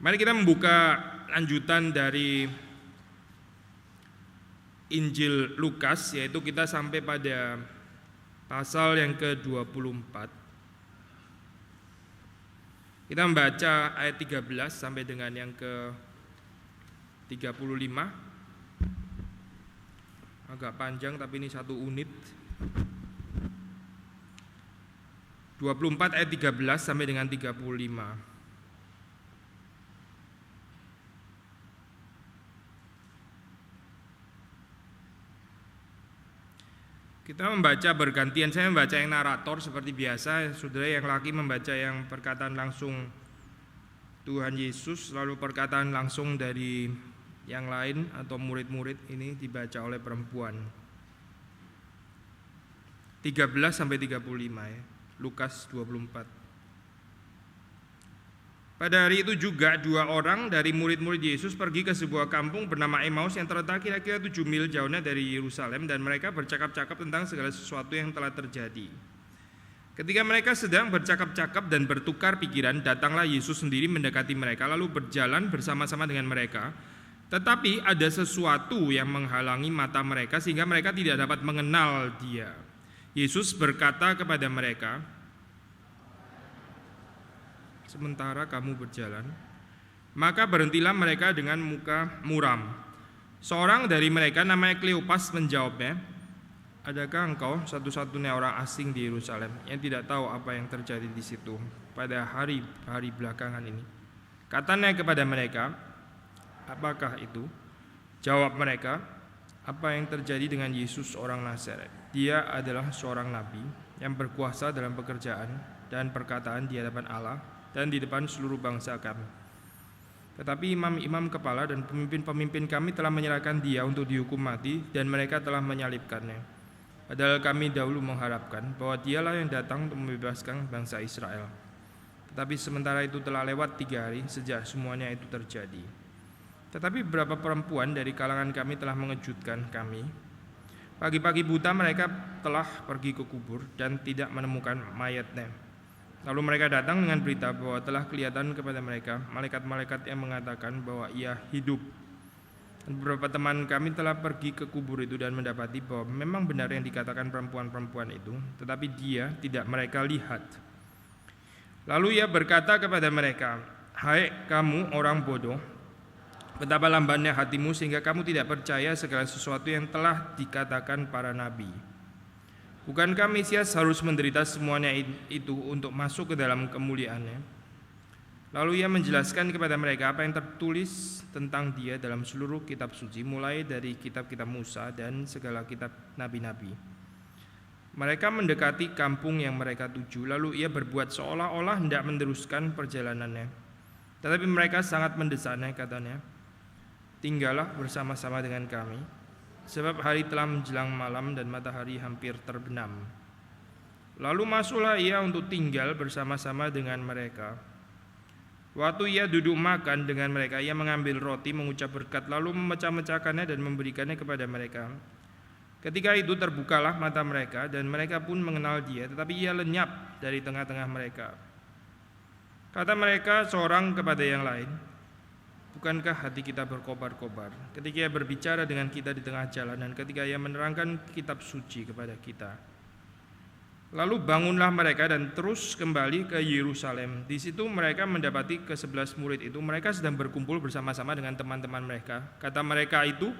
Mari kita membuka lanjutan dari Injil Lukas, yaitu kita sampai pada pasal yang ke-24. Kita membaca ayat 13 sampai dengan yang ke-35. Agak panjang tapi ini satu unit. 24 ayat 13 sampai dengan 35. Kita membaca bergantian, saya membaca yang narator seperti biasa, saudara yang laki membaca yang perkataan langsung Tuhan Yesus, lalu perkataan langsung dari yang lain atau murid-murid ini dibaca oleh perempuan. 13 sampai 35 ya, Lukas 24. Pada hari itu juga dua orang dari murid-murid Yesus pergi ke sebuah kampung bernama Emmaus yang terletak kira-kira 7 mil jauhnya dari Yerusalem, dan mereka bercakap-cakap tentang segala sesuatu yang telah terjadi. Ketika mereka sedang bercakap-cakap dan bertukar pikiran, datanglah Yesus sendiri mendekati mereka lalu berjalan bersama-sama dengan mereka. Tetapi ada sesuatu yang menghalangi mata mereka sehingga mereka tidak dapat mengenal Dia. Yesus berkata kepada mereka, "Sementara kamu berjalan, maka berhentilah mereka dengan muka muram." Seorang dari mereka namanya Kleopas menjawabnya, "Adakah engkau satu-satunya orang asing di Yerusalem yang tidak tahu apa yang terjadi di situ pada hari-hari belakangan ini?" Katanya kepada mereka, "Apakah itu?" Jawab mereka, "Apa yang terjadi dengan Yesus orang Nazaret? Dia adalah seorang nabi yang berkuasa dalam pekerjaan dan perkataan di hadapan Allah dan di depan seluruh bangsa kami. Tetapi imam-imam kepala dan pemimpin-pemimpin kami telah menyerahkan Dia untuk dihukum mati, dan mereka telah menyalibkannya. Padahal kami dahulu mengharapkan bahwa Dialah yang datang untuk membebaskan bangsa Israel. Tetapi sementara itu telah lewat 3 hari sejak semuanya itu terjadi. Tetapi beberapa perempuan dari kalangan kami telah mengejutkan kami. Pagi-pagi buta mereka telah pergi ke kubur dan tidak menemukan mayatnya. Lalu mereka datang dengan berita bahwa telah kelihatan kepada mereka malaikat-malaikat yang mengatakan bahwa Ia hidup. Dan beberapa teman kami telah pergi ke kubur itu dan mendapati bahwa memang benar yang dikatakan perempuan-perempuan itu, tetapi Dia tidak mereka lihat. Lalu Ia berkata kepada mereka, "Hai kamu orang bodoh, betapa lambannya hatimu sehingga kamu tidak percaya segala sesuatu yang telah dikatakan para nabi. Bukankah Mesias harus menderita semuanya itu untuk masuk ke dalam kemuliaannya?" Lalu Ia menjelaskan kepada mereka apa yang tertulis tentang Dia dalam seluruh kitab suci, mulai dari kitab-kitab Musa dan segala kitab nabi-nabi. Mereka mendekati kampung yang mereka tuju, lalu Ia berbuat seolah-olah hendak meneruskan perjalanannya. Tetapi mereka sangat mendesaknya, katanya, "Tinggallah bersama-sama dengan kami, sebab hari telah menjelang malam dan matahari hampir terbenam." Lalu masuklah Ia untuk tinggal bersama-sama dengan mereka. Waktu Ia duduk makan dengan mereka, Ia mengambil roti, mengucap berkat, lalu memecah-mecahkannya dan memberikannya kepada mereka. Ketika itu terbukalah mata mereka dan mereka pun mengenal Dia, tetapi Ia lenyap dari tengah-tengah mereka. Kata mereka seorang kepada yang lain, "Bukankah hati kita berkobar-kobar ketika Ia berbicara dengan kita di tengah jalan dan ketika Ia menerangkan kitab suci kepada kita?" Lalu bangunlah mereka dan terus kembali ke Yerusalem. Di situ mereka mendapati ke-11 murid itu. Mereka sedang berkumpul bersama-sama dengan teman-teman mereka. Kata mereka itu,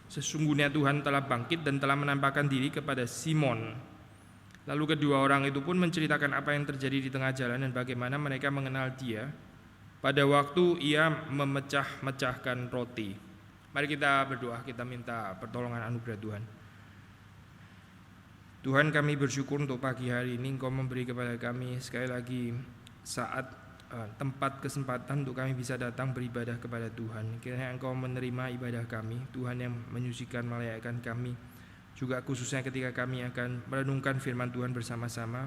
"Sesungguhnya Tuhan telah bangkit dan telah menampakkan diri kepada Simon." Lalu kedua orang itu pun menceritakan apa yang terjadi di tengah jalan dan bagaimana mereka mengenal Dia pada waktu Ia memecah-mecahkan roti. Mari kita berdoa, kita minta pertolongan anugerah Tuhan. Tuhan, kami bersyukur untuk pagi hari ini Engkau memberi kepada kami sekali lagi saat, tempat, kesempatan untuk kami bisa datang beribadah kepada Tuhan. Kiranya Engkau menerima ibadah kami, Tuhan yang menyucikan, melayakkan kami, juga khususnya ketika kami akan merenungkan firman Tuhan bersama-sama.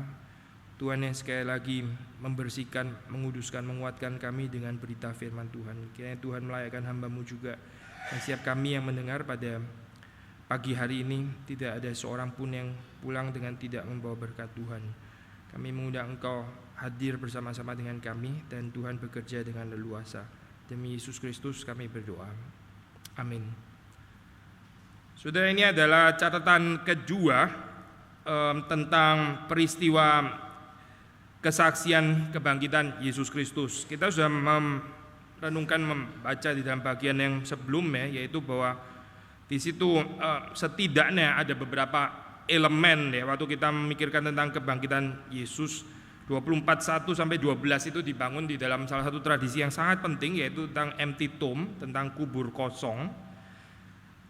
Tuhan yang sekali lagi membersihkan, menguduskan, menguatkan kami dengan berita firman Tuhan. Kiranya Tuhan melayakkan hamba-Mu juga, dan setiap kami yang mendengar pada pagi hari ini tidak ada seorang pun yang pulang dengan tidak membawa berkat Tuhan. Kami mengundang Engkau hadir bersama-sama dengan kami, dan Tuhan bekerja dengan leluasa. Demi Yesus Kristus kami berdoa. Amin. Saudara, ini adalah catatan kedua tentang peristiwa kesaksian kebangkitan Yesus Kristus. Kita sudah merenungkan, membaca di dalam bagian yang sebelumnya, yaitu bahwa di situ setidaknya ada beberapa elemen ya, waktu kita memikirkan tentang kebangkitan Yesus. 24:1 sampai 12 itu dibangun di dalam salah satu tradisi yang sangat penting, yaitu tentang empty tomb, tentang kubur kosong.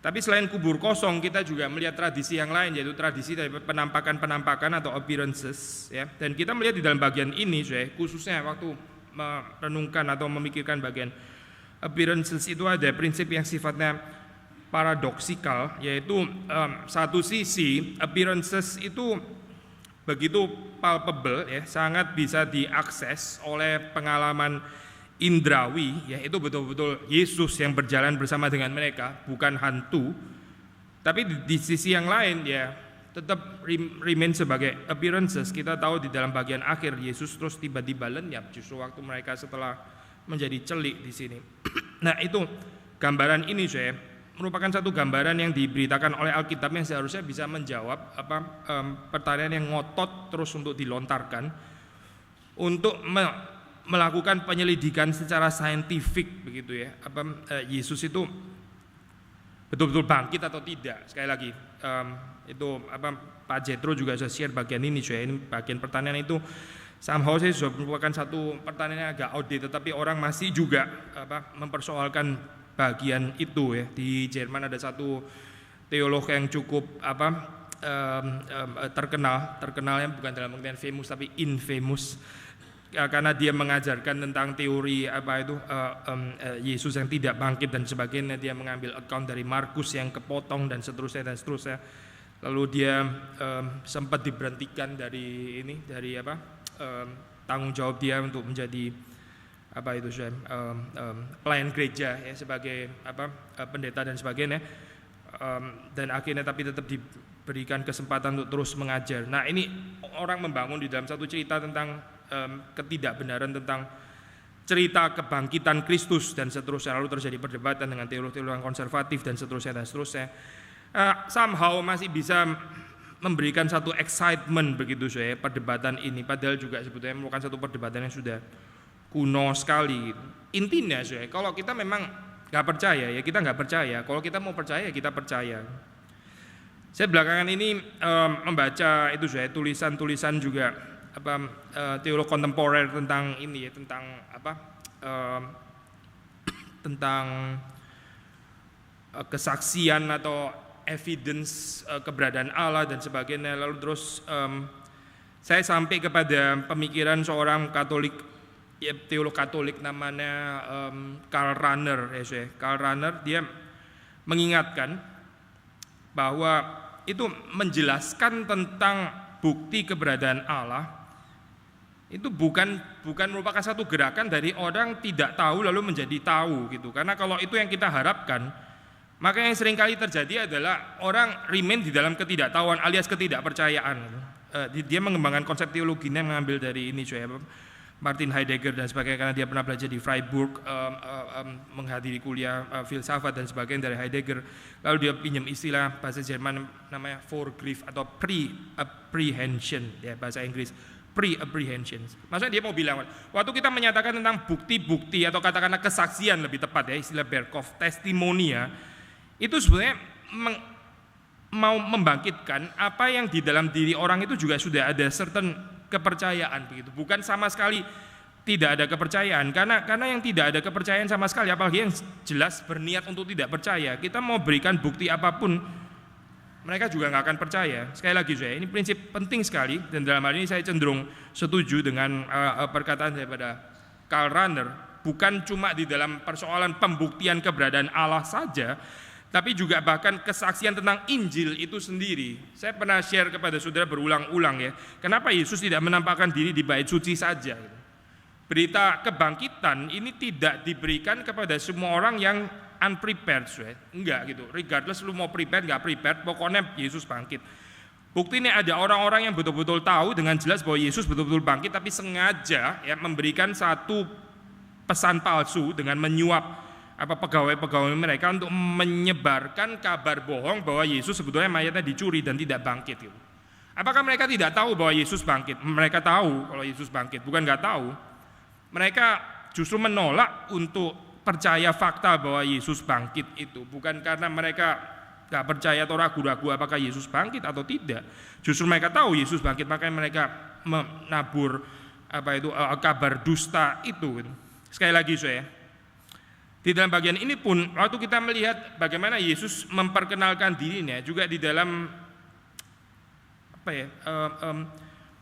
Tapi selain kubur kosong, kita juga melihat tradisi yang lain, yaitu tradisi dari penampakan-penampakan atau appearances ya. Dan kita melihat di dalam bagian ini, khususnya waktu merenungkan atau memikirkan bagian appearances, itu ada prinsip yang sifatnya paradoksikal, yaitu satu sisi appearances itu begitu palpable ya, sangat bisa diakses oleh pengalaman indrawi ya, itu betul-betul Yesus yang berjalan bersama dengan mereka, bukan hantu. Tapi di sisi yang lain ya tetap remain sebagai appearances. Kita tahu di dalam bagian akhir Yesus terus tiba-tiba lenyap justru waktu mereka setelah menjadi celik di sini. Nah, itu gambaran ini merupakan satu gambaran yang diberitakan oleh Alkitab yang seharusnya bisa menjawab pertanyaan yang ngotot terus untuk dilontarkan untuk melakukan penyelidikan secara saintifik begitu ya. Yesus itu betul-betul bangkit atau tidak? Sekali lagi Pak Jethro juga sudah share bagian ini ini bagian pertanyaan itu somehow saya sudah merupakan satu pertanyaan yang agak outdated, tetapi orang masih juga mempersoalkan bagian itu ya. Di Jerman ada satu teolog yang cukup terkenalnya bukan dalam pengertian famous tapi infamous, karena dia mengajarkan tentang teori Yesus yang tidak bangkit dan sebagainya. Dia mengambil account dari Markus yang kepotong dan seterusnya. Lalu dia sempat diberhentikan dari tanggung jawab dia untuk menjadi pelayan gereja ya, sebagai pendeta dan sebagainya, dan akhirnya tapi tetap diberikan kesempatan untuk terus mengajar. Nah, ini orang membangun di dalam satu cerita tentang ketidakbenaran tentang cerita kebangkitan Kristus dan seterusnya. Lalu terjadi perdebatan dengan teolog-teolog konservatif dan seterusnya. Somehow masih bisa memberikan satu excitement begitu perdebatan ini, padahal juga sebetulnya merupakan satu perdebatan yang sudah kuno sekali. Intinya kalau kita memang nggak percaya ya kita nggak percaya, kalau kita mau percaya kita percaya. Saya belakangan ini membaca itu tulisan-tulisan juga teolog kontemporer tentang ini ya, tentang kesaksian atau evidence keberadaan Allah dan sebagainya. Lalu terus saya sampai kepada pemikiran seorang Katolik ya, teolog Katolik namanya Karl Rahner ya. Karl Rahner dia mengingatkan bahwa itu menjelaskan tentang bukti keberadaan Allah itu bukan merupakan satu gerakan dari orang tidak tahu lalu menjadi tahu gitu. Karena kalau itu yang kita harapkan, maka yang seringkali terjadi adalah orang remain di dalam ketidaktahuan alias ketidakpercayaan. Dia mengembangkan konsep teologinya mengambil dari ini Martin Heidegger dan sebagainya, karena dia pernah belajar di Freiburg, menghadiri kuliah filsafat dan sebagainya dari Heidegger. Lalu dia pinjam istilah bahasa Jerman namanya Vorgriff atau pre-apprehension ya, bahasa Inggris pre-apprehension. Maksudnya dia mau bilang waktu kita menyatakan tentang bukti-bukti atau katakanlah kesaksian lebih tepat ya, istilah Berkhof testimonia, itu sebenarnya mau membangkitkan apa yang di dalam diri orang itu juga sudah ada certain kepercayaan begitu, bukan sama sekali tidak ada kepercayaan. Karena yang tidak ada kepercayaan sama sekali, apalagi yang jelas berniat untuk tidak percaya, kita mau berikan bukti apapun mereka juga nggak akan percaya. Sekali lagi ini prinsip penting sekali, dan dalam hal ini saya cenderung setuju dengan perkataan daripada Karl Rahner. Bukan cuma di dalam persoalan pembuktian keberadaan Allah saja, tapi juga bahkan kesaksian tentang Injil itu sendiri. Saya pernah share kepada saudara berulang-ulang ya, kenapa Yesus tidak menampakkan diri di bait suci saja. Berita kebangkitan ini tidak diberikan kepada semua orang yang unprepared, enggak gitu. Regardless lu mau prepared nggak prepared, pokoknya Yesus bangkit. Bukti ini ada orang-orang yang betul-betul tahu dengan jelas bahwa Yesus betul-betul bangkit, tapi sengaja ya memberikan satu pesan palsu dengan menyuap pegawai-pegawai mereka untuk menyebarkan kabar bohong bahwa Yesus sebetulnya mayatnya dicuri dan tidak bangkit gitu. Apakah mereka tidak tahu bahwa Yesus bangkit? Mereka tahu kalau Yesus bangkit, bukan nggak tahu. Mereka justru menolak untuk percaya fakta bahwa Yesus bangkit itu, bukan karena mereka nggak percaya atau ragu-ragu apakah Yesus bangkit atau tidak. Justru mereka tahu Yesus bangkit, makanya mereka menabur kabar dusta itu. Sekali lagi saya, di dalam bagian ini pun waktu kita melihat bagaimana Yesus memperkenalkan dirinya juga di dalam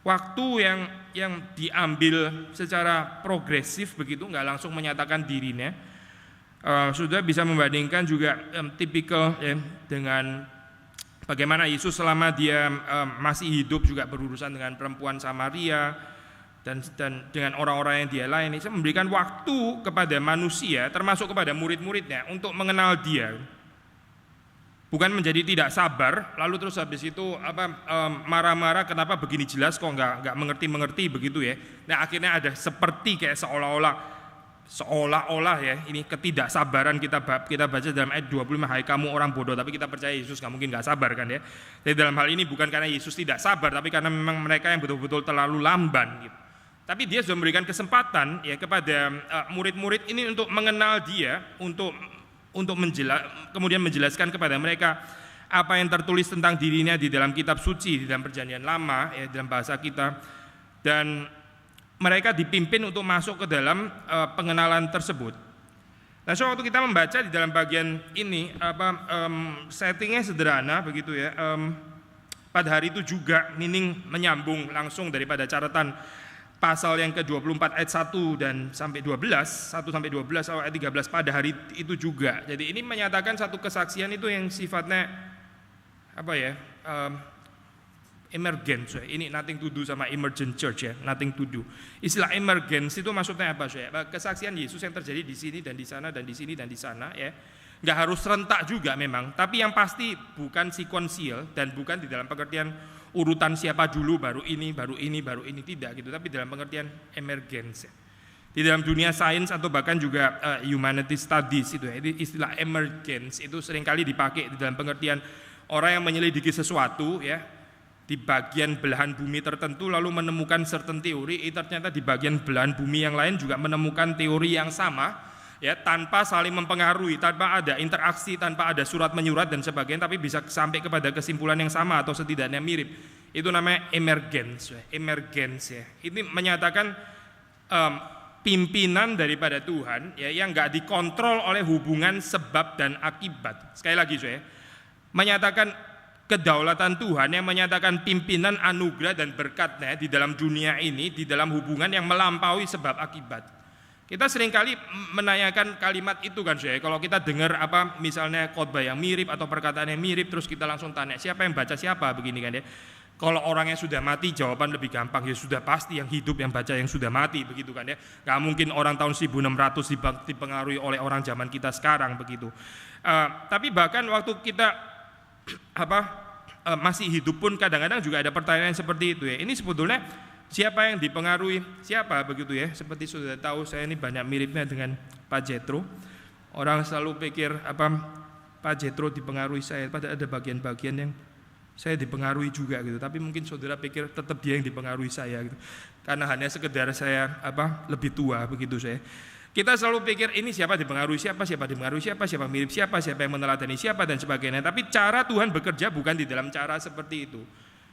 waktu yang diambil secara progresif begitu, nggak langsung menyatakan dirinya. Sudah bisa membandingkan juga tipikal dengan bagaimana Yesus selama dia masih hidup juga berurusan dengan perempuan Samaria dan dengan orang-orang yang dia layani. Saya memberikan waktu kepada manusia termasuk kepada murid-muridnya untuk mengenal dia. Bukan menjadi tidak sabar lalu terus habis itu marah-marah kenapa begini jelas kok nggak mengerti begitu ya. Nah akhirnya ada seperti kayak seolah-olah ya ini ketidaksabaran kita baca dalam ayat 25, hai kamu orang bodoh, tapi kita percaya Yesus nggak mungkin nggak sabar kan ya. Jadi dalam hal ini bukan karena Yesus tidak sabar, tapi karena memang mereka yang betul-betul terlalu lamban gitu. Tapi dia sudah memberikan kesempatan ya kepada murid-murid ini untuk mengenal dia, untuk kemudian menjelaskan kepada mereka apa yang tertulis tentang dirinya di dalam kitab suci, di dalam perjanjian lama ya, dalam bahasa kita. Dan mereka dipimpin untuk masuk ke dalam pengenalan tersebut. Nah, so waktu kita membaca di dalam bagian ini settingnya sederhana begitu ya. Pada hari itu juga meaning menyambung langsung daripada catatan pasal yang ke-24 ayat 1 dan sampai 12, 1 sampai 12 ayat 13 pada hari itu juga. Jadi ini menyatakan satu kesaksian itu yang sifatnya emergence. Ini nothing to do sama emergent church ya, nothing to do. Istilah emergence itu maksudnya apa ya? Kesaksian Yesus yang terjadi di sini dan di sana dan di sini dan di sana ya. Nggak harus serentak juga memang, tapi yang pasti bukan sequential dan bukan di dalam pengertian urutan siapa dulu baru ini tidak gitu, tapi dalam pengertian emergence. Di dalam dunia sains atau bahkan juga humanity studies itu ya, istilah emergence itu seringkali dipakai di dalam pengertian orang yang menyelidiki sesuatu ya di bagian belahan bumi tertentu lalu menemukan certain teori, ternyata di bagian belahan bumi yang lain juga menemukan teori yang sama ya, tanpa saling mempengaruhi, tanpa ada interaksi, tanpa ada surat menyurat dan sebagainya, tapi bisa sampai kepada kesimpulan yang sama atau setidaknya mirip. Itu namanya emergence ya. Ini menyatakan pimpinan daripada Tuhan ya, yang nggak dikontrol oleh hubungan sebab dan akibat. Sekali lagi saya menyatakan kedaulatan Tuhan yang menyatakan pimpinan anugerah dan berkatnya di dalam dunia ini, di dalam hubungan yang melampaui sebab akibat. Kita seringkali menanyakan kalimat itu kan saya. Kalau kita dengar misalnya khotbah yang mirip atau perkataan yang mirip, terus kita langsung tanya siapa yang baca siapa begini kan ya. Kalau orang yang sudah mati jawaban lebih gampang, ya sudah pasti yang hidup yang baca yang sudah mati begitu kan ya. Gak mungkin orang tahun 1600 dipengaruhi oleh orang zaman kita sekarang begitu. Tapi bahkan waktu kita masih hidup pun kadang-kadang juga ada pertanyaan seperti itu ya. Ini sebetulnya siapa yang dipengaruhi siapa begitu ya. Seperti sudah tahu saya ini banyak miripnya dengan Pak Jethro. Orang selalu pikir Pak Jethro dipengaruhi saya, padahal ada bagian-bagian yang saya dipengaruhi juga gitu. Tapi mungkin saudara pikir tetap dia yang dipengaruhi saya gitu. Karena hanya sekedar saya lebih tua begitu saya. Kita selalu pikir ini siapa dipengaruhi siapa dipengaruhi siapa mirip siapa yang meneladani siapa dan sebagainya. Tapi cara Tuhan bekerja bukan di dalam cara seperti itu.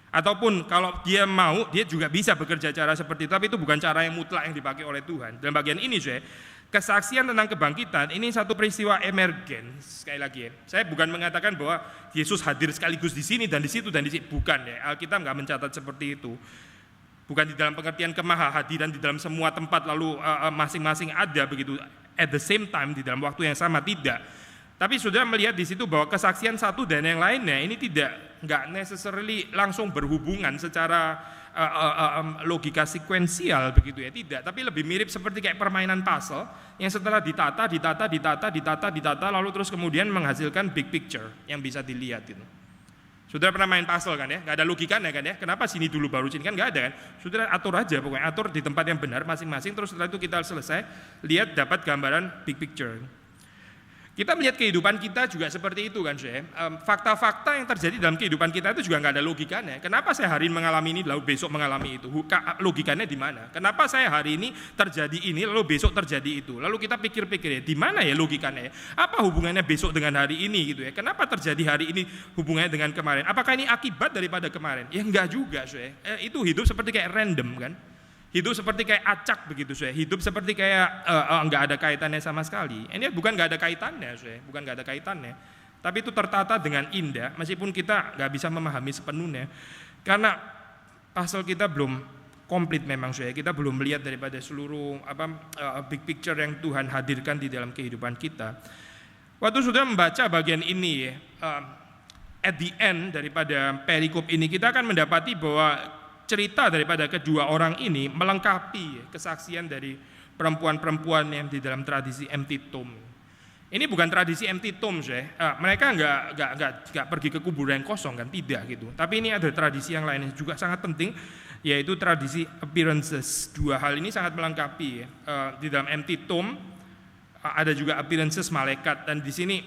Ataupun kalau dia mau, dia juga bisa bekerja cara seperti itu, tapi itu bukan cara yang mutlak yang dipakai oleh Tuhan. Dalam bagian ini saya, kesaksian tentang kebangkitan ini satu peristiwa emergens. Sekali lagi ya, saya bukan mengatakan bahwa Yesus hadir sekaligus di sini dan di situ dan di sini, bukan ya. Alkitab nggak mencatat seperti itu. Bukan di dalam pengertian kemahahadiran di dalam semua tempat lalu masing-masing ada begitu at the same time di dalam waktu yang sama, tidak. Tapi sudah melihat di situ bahwa kesaksian satu dan yang lainnya ini nggak necessarily langsung berhubungan secara logika sekuensial begitu ya, tidak. Tapi lebih mirip seperti kayak permainan puzzle yang setelah ditata lalu terus kemudian menghasilkan big picture yang bisa dilihat itu. Saudara pernah main puzzle kan ya? Nggak ada logikanya kan ya? Kenapa sini dulu baru sini kan? Nggak ada kan? Saudara atur aja, pokoknya atur di tempat yang benar masing-masing. Terus setelah itu kita selesai, lihat dapat gambaran big picture. Kita melihat kehidupan kita juga seperti itu kan, saudara. Fakta-fakta yang terjadi dalam kehidupan kita itu juga nggak ada logikanya. Kenapa saya hari ini mengalami ini, lalu besok mengalami itu? Logikanya di mana? Kenapa saya hari ini terjadi ini, lalu besok terjadi itu? Lalu kita pikir-pikir ya, di mana ya logikanya? Apa hubungannya besok dengan hari ini gitu ya? Kenapa terjadi hari ini hubungannya dengan kemarin? Apakah ini akibat daripada kemarin? Ya enggak juga, saudara. Itu hidup seperti kayak random kan? Hidup seperti kayak acak begitu, saudara. Hidup seperti kayak enggak ada kaitannya sama sekali. Ini bukan enggak ada kaitannya, saudara. Bukan enggak ada kaitannya. Tapi itu tertata dengan indah, meskipun kita enggak bisa memahami sepenuhnya. Karena puzzle kita belum komplit memang, saudara. Kita belum melihat daripada seluruh big picture yang Tuhan hadirkan di dalam kehidupan kita. Waktu sudah membaca bagian ini ya, at the end daripada perikop ini kita akan mendapati bahwa cerita daripada kedua orang ini melengkapi kesaksian dari perempuan-perempuan yang di dalam tradisi empty tomb. Ini bukan tradisi empty tomb, mereka nggak pergi ke kuburan yang kosong kan, tidak gitu. Tapi ini ada tradisi yang lain yang juga sangat penting, yaitu tradisi appearances. Dua hal ini sangat melengkapi ya. Di dalam empty tomb ada juga appearances malaikat, dan di sini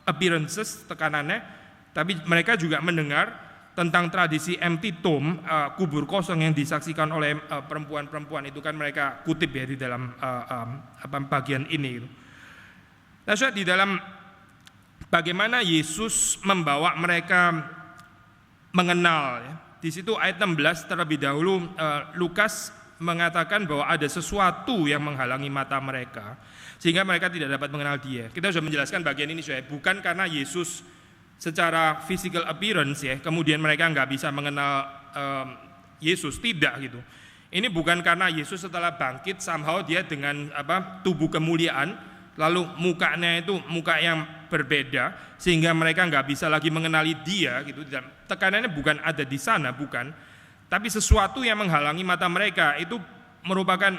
appearances tekanannya, tapi mereka juga mendengar tentang tradisi empty tomb, kubur kosong yang disaksikan oleh perempuan-perempuan itu kan mereka kutip ya di dalam bagian ini. Nah, di dalam bagaimana Yesus membawa mereka mengenal ya. Di situ ayat 16 terlebih dahulu Lukas mengatakan bahwa ada sesuatu yang menghalangi mata mereka sehingga mereka tidak dapat mengenal Dia. Kita sudah menjelaskan bagian ini, bukan karena Yesus secara physical appearance ya, kemudian mereka nggak bisa mengenal Yesus, tidak gitu. Ini bukan karena Yesus setelah bangkit somehow dia dengan tubuh kemuliaan, lalu mukanya itu muka yang berbeda sehingga mereka nggak bisa lagi mengenali Dia gitu. Dan tekanannya bukan ada di sana, bukan. Tapi sesuatu yang menghalangi mata mereka itu merupakan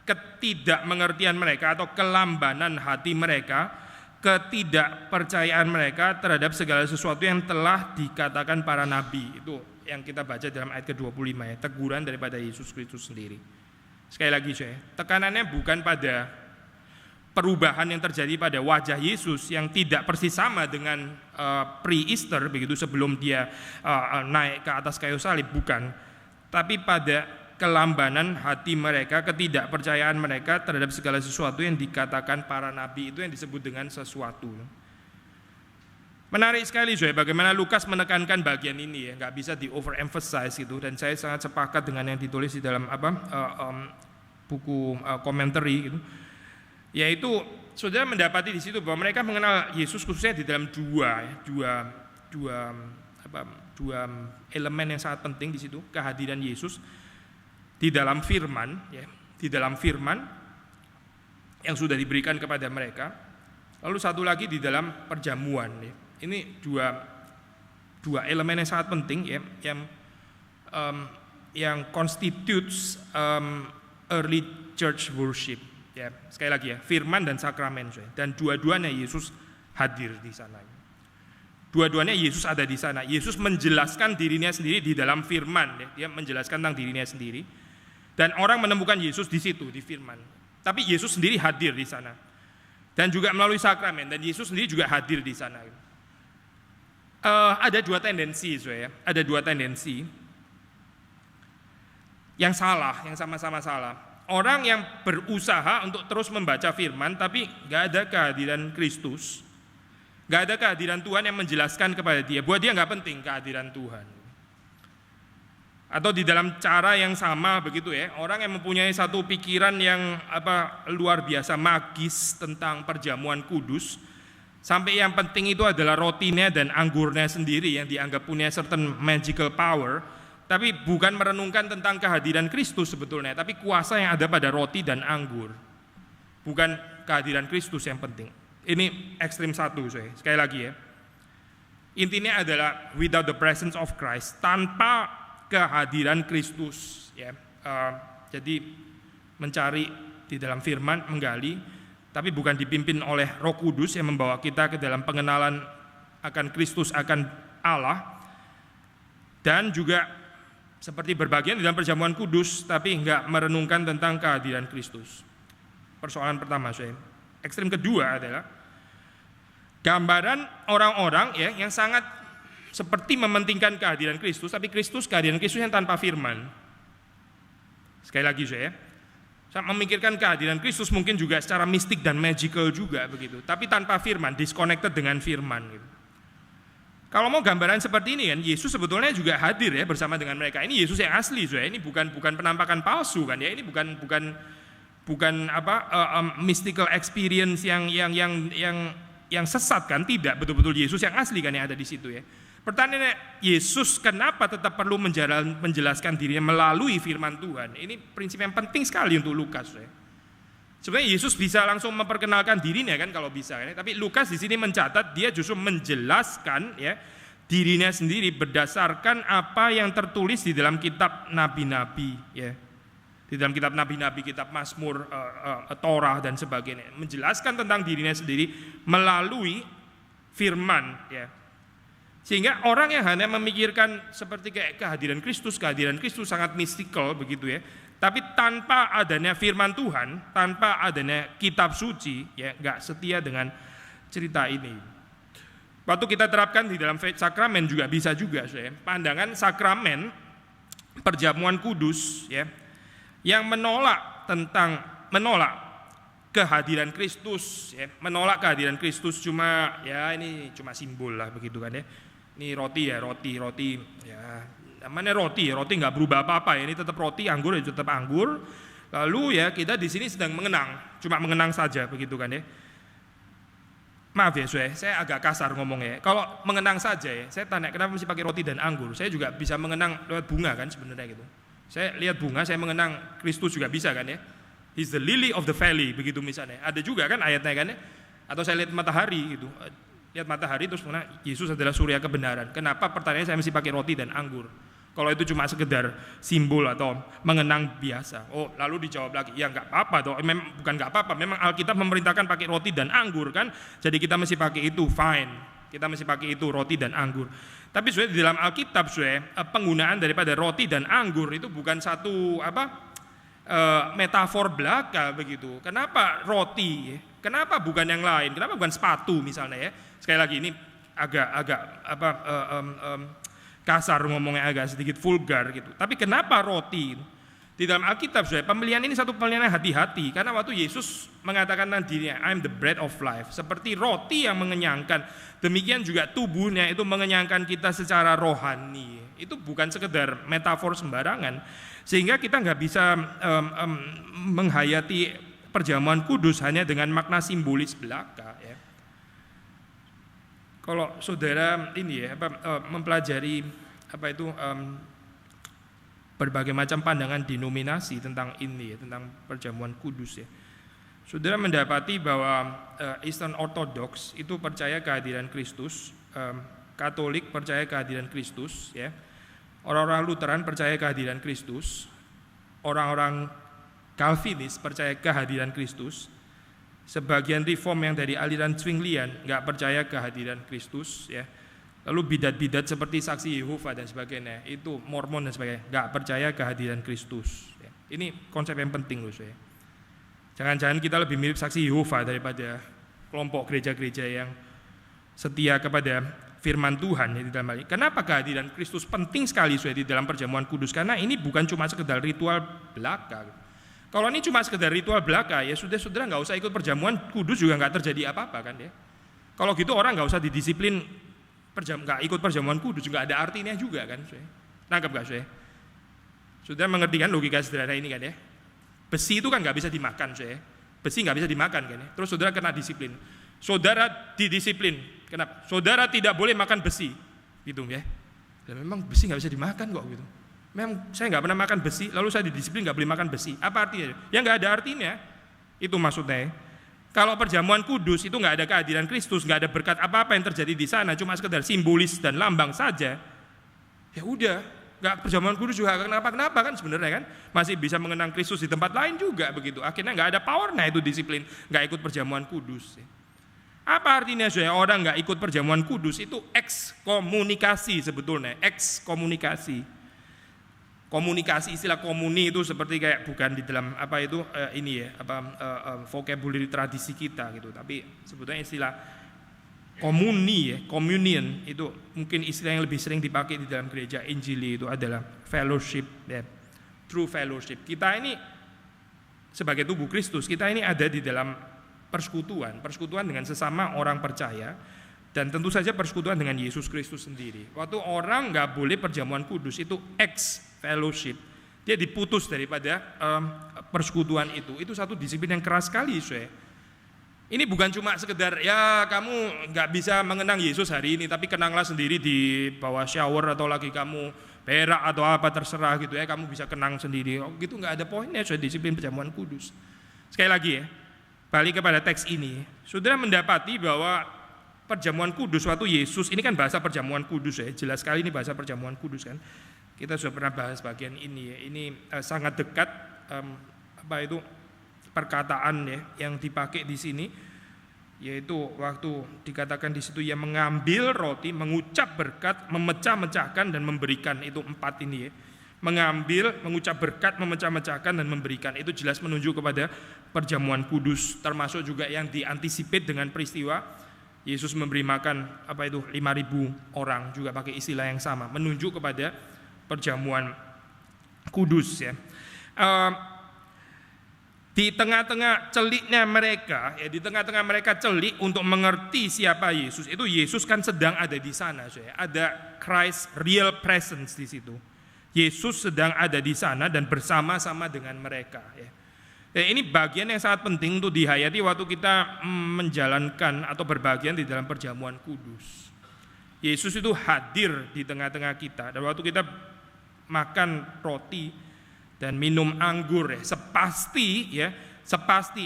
ketidakmengertian mereka atau kelambanan hati mereka, ketidakpercayaan mereka terhadap segala sesuatu yang telah dikatakan para nabi. Itu yang kita baca dalam ayat ke-25 ya, teguran daripada Yesus Kristus sendiri. Sekali lagi tekanannya bukan pada perubahan yang terjadi pada wajah Yesus yang tidak persis sama dengan pre-Easter begitu, sebelum dia naik ke atas kayu salib, bukan. Tapi pada kelambanan hati mereka, ketidakpercayaan mereka terhadap segala sesuatu yang dikatakan para nabi, itu yang disebut dengan sesuatu. Menarik sekali bagaimana Lukas menekankan bagian ini ya, nggak bisa di overemphasize gitu, dan saya sangat sepakat dengan yang ditulis di dalam buku commentary gitu, yaitu saudara mendapati di situ bahwa mereka mengenal Yesus khususnya di dalam dua elemen yang sangat penting di situ, kehadiran Yesus di dalam firman ya, di dalam firman yang sudah diberikan kepada mereka, lalu satu lagi di dalam perjamuan ya. Ini dua elemen yang sangat penting ya, yang constitutes early church worship ya. Sekali lagi ya, firman dan sakramen dan dua-duanya Yesus hadir di sana. Dua-duanya Yesus ada di sana. Yesus menjelaskan dirinya sendiri di dalam firman ya. Dia menjelaskan tentang dirinya sendiri. Dan orang menemukan Yesus di situ, di firman. Tapi Yesus sendiri hadir di sana. Dan juga melalui sakramen, dan Yesus sendiri juga hadir di sana. Ada dua tendensi, ada dua tendensi yang salah, yang sama-sama salah. Orang yang berusaha untuk terus membaca firman, tapi gak ada kehadiran Kristus, gak ada kehadiran Tuhan yang menjelaskan kepada dia. Buat dia gak penting kehadiran Tuhan. Atau di dalam cara yang sama begitu ya, orang yang mempunyai satu pikiran yang luar biasa magis tentang perjamuan kudus, sampai yang penting itu adalah rotinya dan anggurnya sendiri yang dianggap punya certain magical power, tapi bukan merenungkan tentang kehadiran Kristus sebetulnya, tapi kuasa yang ada pada roti dan anggur. Bukan kehadiran Kristus yang penting. Ini ekstrim satu, sekali lagi ya. Intinya adalah without the presence of Christ, tanpa kehadiran Kristus ya. Jadi mencari di dalam firman, menggali, tapi bukan dipimpin oleh Roh Kudus yang membawa kita ke dalam pengenalan akan Kristus, akan Allah, dan juga seperti berbagian di dalam perjamuan kudus tapi enggak merenungkan tentang kehadiran Kristus. Persoalan pertama saya. Ekstrem kedua adalah gambaran orang-orang ya yang sangat seperti mementingkan kehadiran Kristus, tapi kehadiran Kristus yang tanpa firman. Sekali lagi saya memikirkan kehadiran Kristus mungkin juga secara mistik dan magical juga begitu, tapi tanpa firman, disconnected dengan firman gitu. Kalau mau gambaran seperti ini kan, Yesus sebetulnya juga hadir ya bersama dengan mereka. Ini Yesus yang asli, ya. Ini bukan penampakan palsu kan ya. Ini bukan mystical experience yang sesat kan, tidak, betul-betul Yesus yang asli kan yang ada di situ ya. Pertanyaannya, Yesus kenapa tetap perlu menjelaskan dirinya melalui firman Tuhan? Ini prinsip yang penting sekali untuk Lukas ya. Sebenarnya Yesus bisa langsung memperkenalkan dirinya kan kalau bisa kan, tapi Lukas di sini mencatat dia justru menjelaskan ya dirinya sendiri berdasarkan apa yang tertulis di dalam kitab nabi-nabi ya. Di dalam kitab nabi-nabi, kitab Mazmur, Torah dan sebagainya, menjelaskan tentang dirinya sendiri melalui firman ya. Sehingga orang yang hanya memikirkan seperti kayak kehadiran Kristus sangat mistikal begitu ya. Tapi tanpa adanya firman Tuhan, tanpa adanya kitab suci, ya nggak setia dengan cerita ini. Waktu kita terapkan di dalam sakramen juga bisa juga, ya. Pandangan sakramen perjamuan kudus, ya, yang menolak kehadiran Kristus, ya, menolak kehadiran Kristus cuma ini cuma simbol lah begitu kan ya. Ini roti ya, namanya roti nggak berubah apa-apa ya, ini tetap roti, anggur ya tetap anggur. Lalu ya kita di sini sedang cuma mengenang saja begitu kan ya. Maaf ya saya agak kasar ngomongnya. Kalau mengenang saja ya, saya tanya kenapa mesti pakai roti dan anggur? Saya juga bisa mengenang lewat bunga kan sebenarnya gitu. Saya lihat bunga, saya mengenang Kristus juga bisa kan ya. He's the lily of the valley begitu misalnya. Ada juga kan ayatnya kan ya. Atau saya lihat matahari gitu. Lihat matahari terus mengenang Yesus adalah surya kebenaran. Kenapa pertanyaannya saya mesti pakai roti dan anggur? Kalau itu cuma sekedar simbol atau mengenang biasa. Oh, lalu dijawab lagi, ya nggak apa-apa toh. Bukan nggak apa-apa, memang Alkitab memerintahkan pakai roti dan anggur kan. Jadi kita mesti pakai itu, fine. Kita mesti pakai itu, roti dan anggur. Tapi sebenarnya di dalam Alkitab penggunaan daripada roti dan anggur itu bukan satu metafor belaka begitu. Kenapa roti? Kenapa bukan yang lain? Kenapa bukan sepatu misalnya ya? Sekali lagi ini agak kasar ngomongnya, agak sedikit vulgar gitu. Tapi kenapa roti? Di dalam Alkitab pemilihan ini satu pemilihan yang hati-hati, karena waktu Yesus mengatakan tentang dirinya, I'm the bread of life, seperti roti yang mengenyangkan, demikian juga tubuhnya itu mengenyangkan kita secara rohani. Itu bukan sekedar metafor sembarangan, sehingga kita nggak bisa menghayati perjamuan kudus hanya dengan makna simbolis belaka ya. Kalau saudara ini ya mempelajari berbagai macam pandangan denominasi tentang ini ya, tentang perjamuan kudus ya, saudara mendapati bahwa Eastern Orthodox itu percaya kehadiran Kristus, Katolik percaya kehadiran Kristus ya, orang-orang Lutheran percaya kehadiran Kristus, orang-orang Calvinis percaya kehadiran Kristus. Sebagian reform yang dari aliran Zwinglian nggak percaya kehadiran Kristus ya. Lalu bidat-bidat seperti saksi Yehova dan sebagainya, itu Mormon dan sebagainya, nggak percaya kehadiran Kristus ya. Ini konsep yang penting loh saya. Jangan-jangan kita lebih mirip saksi Yehova daripada kelompok gereja-gereja yang setia kepada firman Tuhan ya, di dalam hal ini. Kenapa kehadiran Kristus penting sekali di dalam perjamuan kudus? Karena ini bukan cuma sekedar ritual belaka. Kalau ini cuma sekedar ritual belaka, ya sudah saudara nggak usah ikut perjamuan kudus juga nggak terjadi apa-apa kan ya. Kalau gitu orang nggak usah didisiplin nggak ikut perjamuan kudus juga ada artinya juga kan. Nangkep nggak saya? Saudara mengerti kan logika sederhana ini kan ya. Besi itu kan nggak bisa dimakan saya. Besi nggak bisa dimakan kan ya. Terus saudara kena disiplin. Saudara didisiplin. Kenapa? Saudara tidak boleh makan besi, gitu ya. Dan memang besi nggak bisa dimakan kok gitu. Memang saya nggak pernah makan besi, lalu saya didisiplin nggak boleh makan besi. Apa artinya? Ya nggak ada artinya. Itu maksudnya. Kalau perjamuan kudus itu nggak ada kehadiran Kristus, nggak ada berkat apa-apa yang terjadi di sana, cuma sekedar simbolis dan lambang saja. Ya udah, nggak perjamuan kudus juga kenapa kan sebenarnya kan masih bisa mengenang Kristus di tempat lain juga begitu. Akhirnya nggak ada powernya itu disiplin, nggak ikut perjamuan kudus. Apa artinya saudara? Orang nggak ikut perjamuan kudus itu ekskomunikasi sebetulnya, ekskomunikasi. Komunikasi, istilah komuni itu seperti kayak bukan di dalam apa itu ini ya, vocabulary tradisi kita gitu, tapi sebetulnya istilah komuni ya, communion itu mungkin istilah yang lebih sering dipakai di dalam gereja Injili itu adalah fellowship ya, true fellowship. Kita ini sebagai tubuh Kristus, kita ini ada di dalam persekutuan dengan sesama orang percaya, dan tentu saja persekutuan dengan Yesus Kristus sendiri. Waktu orang nggak boleh perjamuan kudus itu fellowship, dia diputus daripada persekutuan itu satu disiplin yang keras sekali. Ini bukan cuma sekedar ya kamu nggak bisa mengenang Yesus hari ini, tapi kenanglah sendiri di bawah shower atau lagi kamu berak atau apa terserah gitu ya, kamu bisa kenang sendiri. Gitu nggak ada poinnya disiplin perjamuan kudus. Sekali lagi ya, balik kepada teks ini, saudara mendapati bahwa perjamuan kudus waktu Yesus, ini kan bahasa perjamuan kudus ya, jelas sekali ini bahasa perjamuan kudus kan. Kita sudah pernah bahas bagian ini ya. Ini sangat dekat perkataan ya yang dipakai di sini, yaitu waktu dikatakan di situ ia mengambil roti, mengucap berkat, memecah-mecahkan dan memberikan. Itu 4 ini ya. Mengambil, mengucap berkat, memecah-mecahkan dan memberikan. Itu jelas menunjuk kepada perjamuan kudus, termasuk juga yang diantisipate dengan peristiwa Yesus memberi makan 5.000 orang, juga pakai istilah yang sama, menunjuk kepada perjamuan kudus ya. Di tengah-tengah celiknya mereka, ya di tengah-tengah mereka celik untuk mengerti siapa Yesus. Itu Yesus kan sedang ada di sana, ya. Ada Christ real presence di situ. Yesus sedang ada di sana dan bersama-sama dengan mereka. Ya. Ini bagian yang sangat penting untuk dihayati waktu kita menjalankan atau berbagian di dalam perjamuan kudus. Yesus itu hadir di tengah-tengah kita, dan waktu kita makan roti dan minum anggur ya, sepasti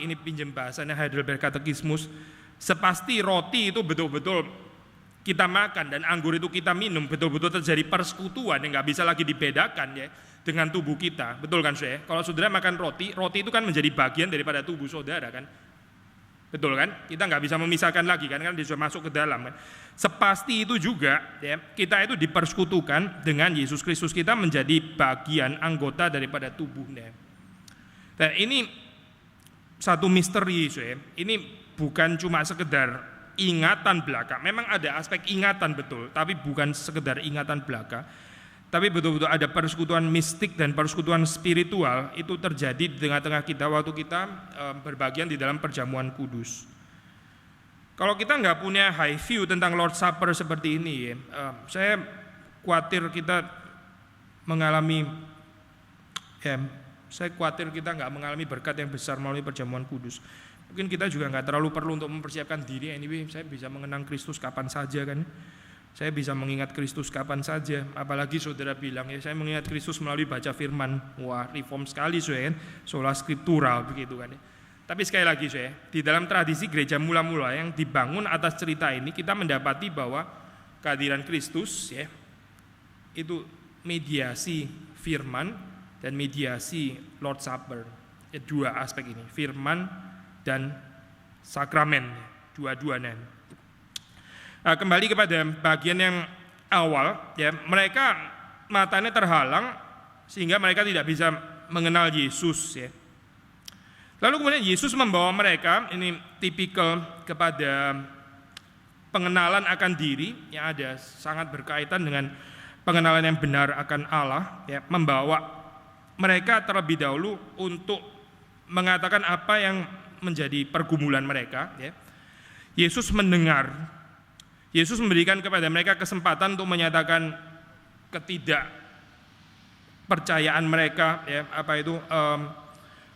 ini pinjam bahasanya Heidelberg Katekismus, sepasti roti itu betul-betul kita makan dan anggur itu kita minum, betul-betul terjadi persekutuan yang nggak bisa lagi dibedakan ya dengan tubuh kita, betul kan saudara? Kalau saudara makan roti itu kan menjadi bagian daripada tubuh saudara kan, betul kan? Kita nggak bisa memisahkan lagi kan dia sudah masuk ke dalam kan. Sepasti itu juga ya, kita itu dipersekutukan dengan Yesus Kristus, kita menjadi bagian anggota daripada tubuhnya. Dan ini satu misteri ya. Ini bukan cuma sekedar ingatan belaka, memang ada aspek ingatan betul, tapi bukan sekedar ingatan belaka, tapi betul-betul ada persekutuan mistik dan persekutuan spiritual itu terjadi di tengah-tengah kita waktu kita berbagian di dalam perjamuan kudus. Kalau kita nggak punya high view tentang Lord Supper seperti ini, saya khawatir kita nggak mengalami berkat yang besar melalui perjamuan kudus. Mungkin kita juga nggak terlalu perlu untuk mempersiapkan diri. Anyway, saya bisa mengenang Kristus kapan saja kan. Saya bisa mengingat Kristus kapan saja. Apalagi saudara bilang ya, saya mengingat Kristus melalui baca firman. Wah, reform sekali saudara kan, sola scriptura begitu kan. Tapi sekali lagi saudara, di dalam tradisi gereja mula-mula yang dibangun atas cerita ini, kita mendapati bahwa kehadiran Kristus ya, itu mediasi firman dan mediasi Lord Supper. Ya, 2 aspek ini, firman dan sakramen, dua-duanya. Kembali kepada bagian yang awal ya, mereka matanya terhalang sehingga mereka tidak bisa mengenal Yesus ya. Lalu kemudian Yesus membawa mereka, ini tipikal kepada pengenalan akan diri yang ada sangat berkaitan dengan pengenalan yang benar akan Allah ya, membawa mereka terlebih dahulu untuk mengatakan apa yang menjadi pergumulan mereka ya. Yesus mendengar, Yesus memberikan kepada mereka kesempatan untuk menyatakan ketidakpercayaan mereka ya,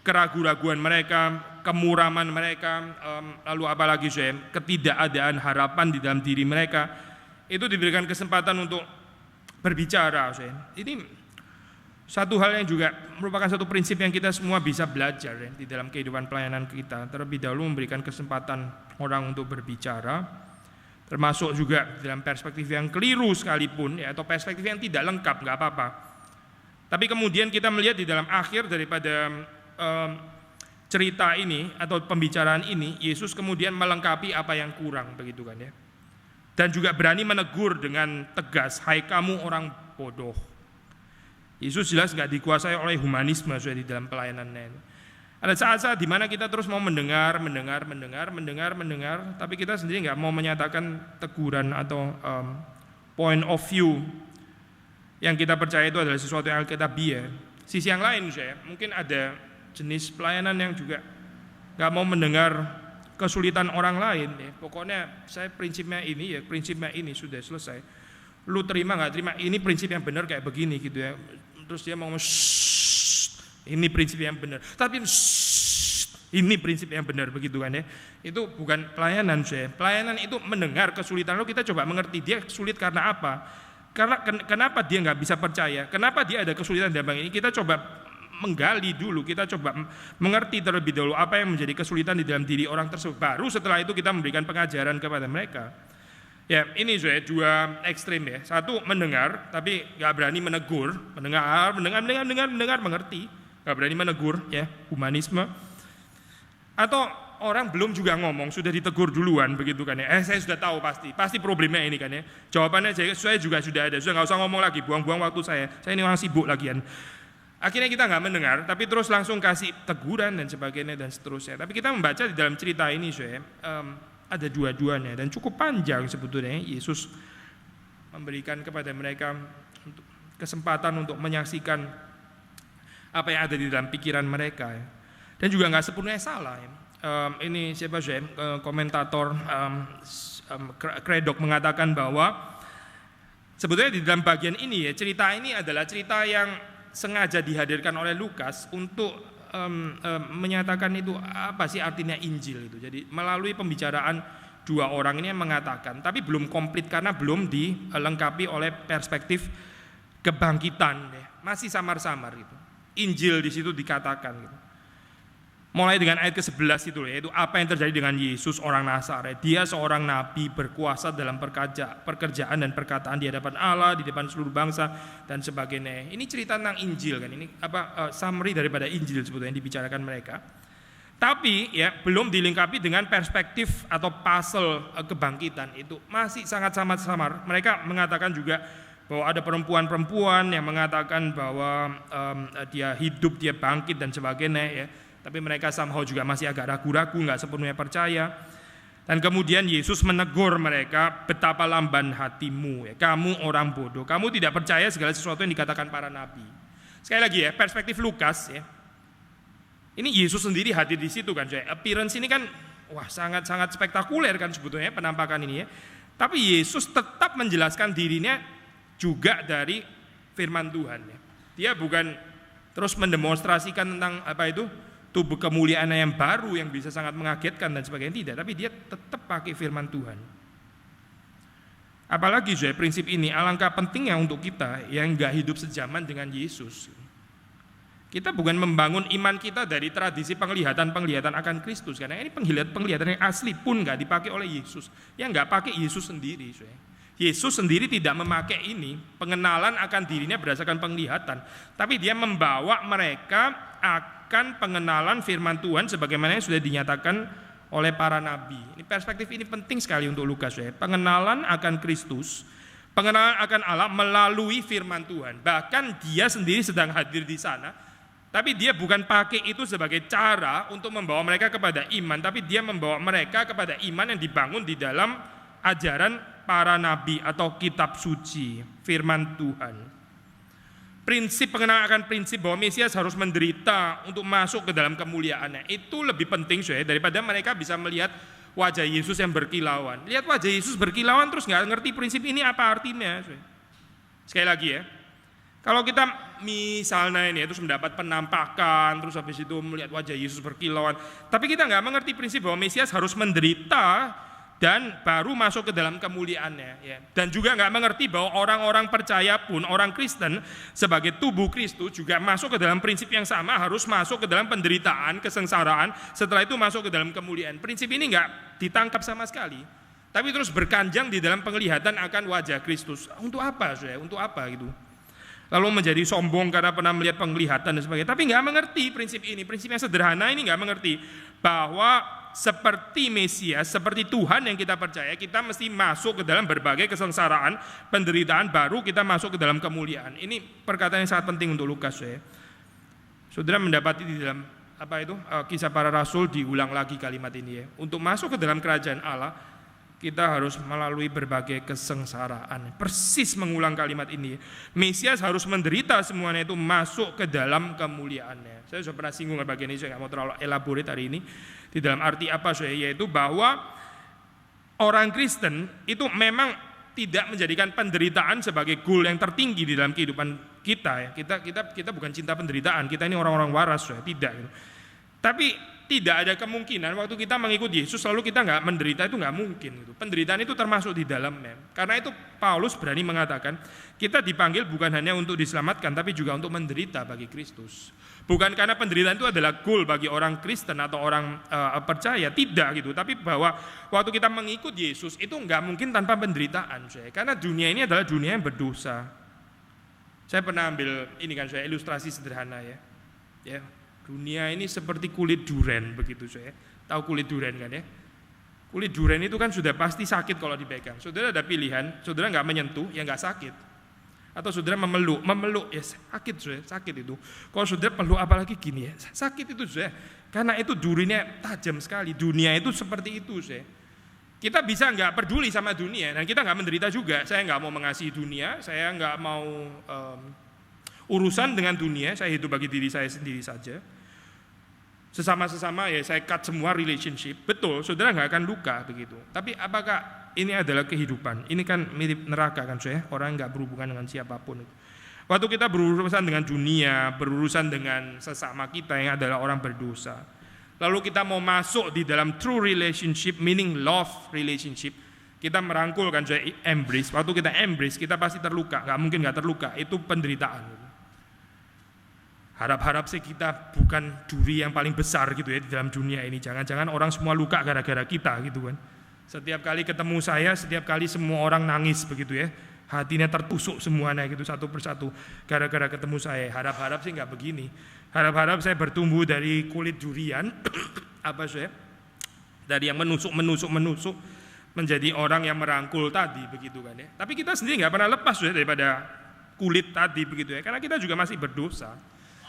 keraguan-raguan mereka, kemuraman mereka, lalu apalagi ketidakadaan harapan di dalam diri mereka. Itu diberikan kesempatan untuk berbicara. Ini satu hal yang juga merupakan satu prinsip yang kita semua bisa belajar ya, di dalam kehidupan pelayanan kita. Terlebih dahulu memberikan kesempatan orang untuk berbicara, termasuk juga dalam perspektif yang keliru sekalipun ya, atau perspektif yang tidak lengkap, nggak apa-apa. Tapi kemudian kita melihat di dalam akhir daripada cerita ini atau pembicaraan ini, Yesus kemudian melengkapi apa yang kurang, begitu kan ya. Dan juga berani menegur dengan tegas, hai kamu orang bodoh. Yesus jelas nggak dikuasai oleh humanisme sudah di dalam pelayanannya. Ada saat-saat di mana kita terus mau mendengar, tapi kita sendiri nggak mau menyatakan teguran atau point of view yang kita percaya itu adalah sesuatu yang alkitabiah. Sisi yang lain, mungkin ada jenis pelayanan yang juga nggak mau mendengar kesulitan orang lain. Ya. Pokoknya saya prinsipnya ini sudah selesai. Lu terima nggak terima, ini prinsip yang benar kayak begini gitu ya. Terus dia mau ngomong, ini prinsip yang benar. Tapi ini prinsip yang benar, begitu kan ya. Itu bukan pelayanan saya. Pelayanan itu mendengar kesulitan lo, kita coba mengerti dia sulit karena apa. Karena kenapa dia nggak bisa percaya? Kenapa dia ada kesulitan dalam ini? Kita coba menggali dulu, kita coba mengerti terlebih dahulu apa yang menjadi kesulitan di dalam diri orang tersebut. Baru setelah itu kita memberikan pengajaran kepada mereka. Ya, ini saya dua ekstrim ya. Satu mendengar tapi nggak berani menegur, mendengar, mengerti, nggak berani menegur, ya humanisme. Atau orang belum juga ngomong, sudah ditegur duluan, begitu kan ya. Saya sudah tahu pasti problemnya ini kan ya. Jawabannya saya juga sudah ada, sudah nggak usah ngomong lagi, buang-buang waktu saya ini orang sibuk lagian. Akhirnya kita nggak mendengar, tapi terus langsung kasih teguran dan sebagainya dan seterusnya. Tapi kita membaca di dalam cerita ini, ada dua-duanya dan cukup panjang sebetulnya. Yesus memberikan kepada mereka kesempatan untuk menyaksikan apa yang ada di dalam pikiran mereka, ya. Dan juga nggak sepenuhnya salah. Ya. Ini siapa komentator Craddock mengatakan bahwa sebetulnya di dalam bagian ini ya, cerita ini adalah cerita yang sengaja dihadirkan oleh Lukas untuk menyatakan itu apa sih artinya Injil itu. Jadi melalui pembicaraan dua orang ini yang mengatakan, tapi belum komplit karena belum dilengkapi oleh perspektif kebangkitan, ya. Masih samar-samar gitu. Injil di situ dikatakan gitu. Mulai dengan ayat ke-11 itu, yaitu apa yang terjadi dengan Yesus orang Nazaret. Dia seorang nabi berkuasa dalam pekerjaan dan perkataan di hadapan Allah, di depan seluruh bangsa dan sebagainya. Ini cerita tentang Injil kan. Ini summary daripada Injil sebetulnya yang dibicarakan mereka. Tapi ya belum dilengkapi dengan perspektif atau puzzle kebangkitan, itu masih sangat samar. Mereka mengatakan juga bahwa ada perempuan-perempuan yang mengatakan bahwa dia hidup, dia bangkit dan sebagainya ya. Tapi mereka somehow juga masih agak ragu-ragu, nggak sepenuhnya percaya. Dan kemudian Yesus menegur mereka, betapa lamban hatimu, ya. Kamu orang bodoh, kamu tidak percaya segala sesuatu yang dikatakan para nabi. Sekali lagi ya, perspektif Lukas ya. Ini Yesus sendiri hadir di situ kan, saya. Appearance ini kan, wah sangat-sangat spektakuler kan sebetulnya penampakan ini ya. Tapi Yesus tetap menjelaskan dirinya juga dari firman Tuhan ya. Dia bukan terus mendemonstrasikan tentang apa itu, tubuh kemuliaan yang baru yang bisa sangat mengagetkan dan sebagainya, tidak, tapi dia tetap pakai firman Tuhan. Apalagi prinsip ini alangkah pentingnya untuk kita yang nggak hidup sejaman dengan Yesus. Kita bukan membangun iman kita dari tradisi penglihatan akan Kristus, karena ini penglihatan yang asli pun nggak dipakai oleh Yesus, yang nggak pakai Yesus sendiri. Yesus sendiri tidak memakai ini, pengenalan akan dirinya berdasarkan penglihatan, tapi dia membawa mereka akan pengenalan firman Tuhan sebagaimana yang sudah dinyatakan oleh para nabi. Ini perspektif ini penting sekali untuk Lukas ya. Pengenalan akan Kristus, pengenalan akan Allah melalui firman Tuhan. Bahkan dia sendiri sedang hadir di sana, tapi dia bukan pakai itu sebagai cara untuk membawa mereka kepada iman, tapi dia membawa mereka kepada iman yang dibangun di dalam ajaran para nabi atau kitab suci, firman Tuhan. Prinsip pengenalan akan prinsip bahwa Mesias harus menderita untuk masuk ke dalam kemuliaannya, itu lebih penting daripada mereka bisa melihat wajah Yesus yang berkilauan. Lihat wajah Yesus berkilauan terus nggak ngerti prinsip ini apa artinya. Sekali lagi ya, kalau kita misalnya ini terus mendapat penampakan, terus habis itu melihat wajah Yesus berkilauan, tapi kita nggak mengerti prinsip bahwa Mesias harus menderita dan baru masuk ke dalam kemuliaannya ya. Dan juga nggak mengerti bahwa orang-orang percaya pun, orang Kristen sebagai tubuh Kristus juga masuk ke dalam prinsip yang sama, harus masuk ke dalam penderitaan, kesengsaraan, setelah itu masuk ke dalam kemuliaan. Prinsip ini nggak ditangkap sama sekali, tapi terus berkanjang di dalam penglihatan akan wajah Kristus. Untuk apa Untuk apa gitu? lalu menjadi sombong karena pernah melihat penglihatan dan sebagainya. Tapi nggak mengerti prinsip ini, prinsip yang sederhana ini nggak mengerti bahwa seperti Mesias, seperti Tuhan yang kita percaya, kita mesti masuk ke dalam berbagai kesengsaraan, penderitaan, baru kita masuk ke dalam kemuliaan. Ini perkataan yang sangat penting untuk Lukas ya. Saudara mendapati di dalam Kisah Para Rasul diulang lagi kalimat ini ya. Untuk masuk ke dalam kerajaan Allah, kita harus melalui berbagai kesengsaraan. Persis mengulang kalimat ini. Mesias harus menderita semuanya itu masuk ke dalam kemuliaannya. Saya sudah pernah singgung bagian ini, saya nggak mau terlalu elaborate hari ini. Di dalam arti apa saya? Yaitu bahwa orang Kristen itu memang tidak menjadikan penderitaan sebagai goal yang tertinggi di dalam kehidupan kita ya. Kita bukan cinta penderitaan, kita ini orang-orang waras ya, tidak. Tapi tidak ada kemungkinan waktu kita mengikuti Yesus lalu kita nggak menderita, itu nggak mungkin. Penderitaan itu termasuk di dalamnya. Karena itu Paulus berani mengatakan kita dipanggil bukan hanya untuk diselamatkan, tapi juga untuk menderita bagi Kristus. Bukan karena penderitaan itu adalah goal bagi orang Kristen atau orang percaya, tidak gitu. Tapi bahwa waktu kita mengikut Yesus itu nggak mungkin tanpa penderitaan, saya. Karena dunia ini adalah dunia yang berdosa. Saya pernah ambil ini kan saya ilustrasi sederhana ya. Dunia ini seperti kulit duren begitu saya. Tahu kulit duren kan ya? Kulit duren itu kan sudah pasti sakit kalau dipegang. Saudara ada pilihan, saudara nggak menyentuh, ya nggak sakit. Atau saudara memeluk ya sakit saudara, sakit itu. Kalau saudara peluk apalagi gini ya, sakit itu saudara. Karena itu durinya tajam sekali. Dunia itu seperti itu saudara. Kita bisa nggak peduli sama dunia dan kita nggak menderita juga. Saya nggak mau mengasihi dunia, saya nggak mau urusan dengan dunia. Saya hidup bagi diri saya sendiri saja. Sesama-sesama ya saya cut semua relationship. Betul, saudara nggak akan luka begitu. Tapi apakah ini adalah kehidupan? Ini kan mirip neraka kan saya. Orang nggak berhubungan dengan siapapun. Waktu kita berurusan dengan dunia, berurusan dengan sesama kita yang adalah orang berdosa, lalu kita mau masuk di dalam true relationship, meaning love relationship, kita merangkul kan saya embrace. Waktu kita embrace, kita pasti terluka. Nggak mungkin nggak terluka. Itu penderitaan. Harap-harap sih kita bukan duri yang paling besar gitu ya di dalam dunia ini. Jangan-jangan orang semua luka gara-gara kita gitu kan. Setiap kali ketemu saya, setiap kali semua orang nangis begitu ya. Hatinya tertusuk semuanya gitu satu persatu gara-gara ketemu saya. Harap-harap sih nggak begini. Harap-harap saya bertumbuh dari kulit durian dari yang menusuk menjadi orang yang merangkul tadi begitu kan ya. Tapi kita sendiri nggak pernah lepas ya daripada kulit tadi begitu ya. Karena kita juga masih berdosa.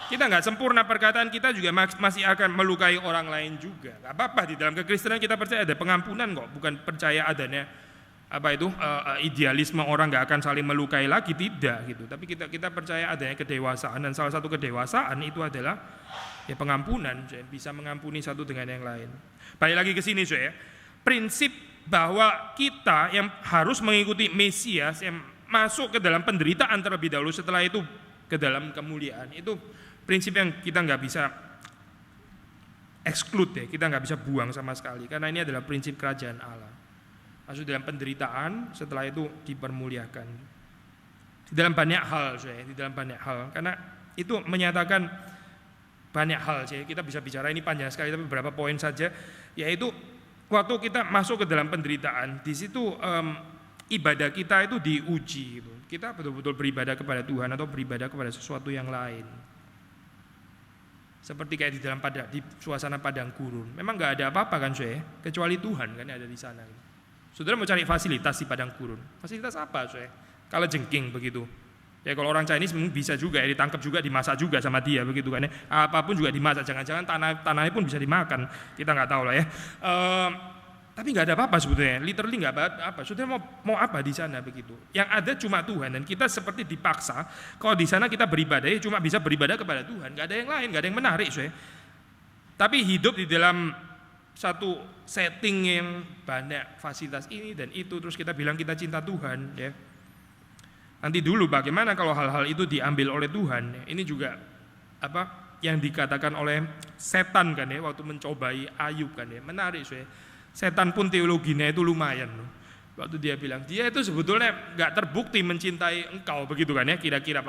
Kita nggak sempurna, perkataan kita juga masih akan melukai orang lain juga. Gak apa-apa, di dalam kekristenan kita percaya ada pengampunan kok, bukan percaya adanya idealisme orang nggak akan saling melukai lagi, tidak gitu. Tapi kita percaya adanya kedewasaan, dan salah satu kedewasaan itu adalah ya pengampunan, bisa mengampuni satu dengan yang lain. Balik lagi ke sini ya, prinsip bahwa kita yang harus mengikuti Mesias yang masuk ke dalam penderitaan terlebih dahulu, setelah itu ke dalam kemuliaan, itu prinsip yang kita nggak bisa exclude ya, kita nggak bisa buang sama sekali, karena ini adalah prinsip kerajaan Allah. Masuk dalam penderitaan, setelah itu dipermuliakan. Di dalam banyak hal, di dalam banyak hal, karena itu menyatakan banyak hal. Kita bisa bicara ini panjang sekali, tapi beberapa poin saja, yaitu waktu kita masuk ke dalam penderitaan, di situ ibadah kita itu diuji. Kita betul-betul beribadah kepada Tuhan atau beribadah kepada sesuatu yang lain. Seperti kayak di suasana padang gurun. Memang nggak ada apa-apa kan kecuali Tuhan kan yang ada di sana. Saudara mau cari fasilitas di padang gurun. Fasilitas apa Kalau jengking begitu. Ya kalau orang Chinese bisa juga ya, ditangkap juga, dimasak juga sama dia begitu kan ya. Apapun juga dimasak, jangan-jangan tanahnya pun bisa dimakan. Kita nggak tahu lah ya. Tapi nggak ada apa-apa sebetulnya, literally nggak apa-apa. Saudara mau apa di sana begitu? Yang ada cuma Tuhan, dan kita seperti dipaksa. Kalau di sana kita beribadah, ya cuma bisa beribadah kepada Tuhan, nggak ada yang lain, nggak ada yang menarik, Tapi hidup di dalam satu setting yang banyak fasilitas ini dan itu, terus kita bilang kita cinta Tuhan, ya. Nanti dulu bagaimana kalau hal-hal itu diambil oleh Tuhan? Ini juga yang dikatakan oleh setan kan ya, waktu mencobai Ayub kan ya, menarik, Setan pun teologinya itu lumayan loh. Waktu dia bilang, dia itu sebetulnya nggak terbukti mencintai engkau begitu kan ya, kira-kira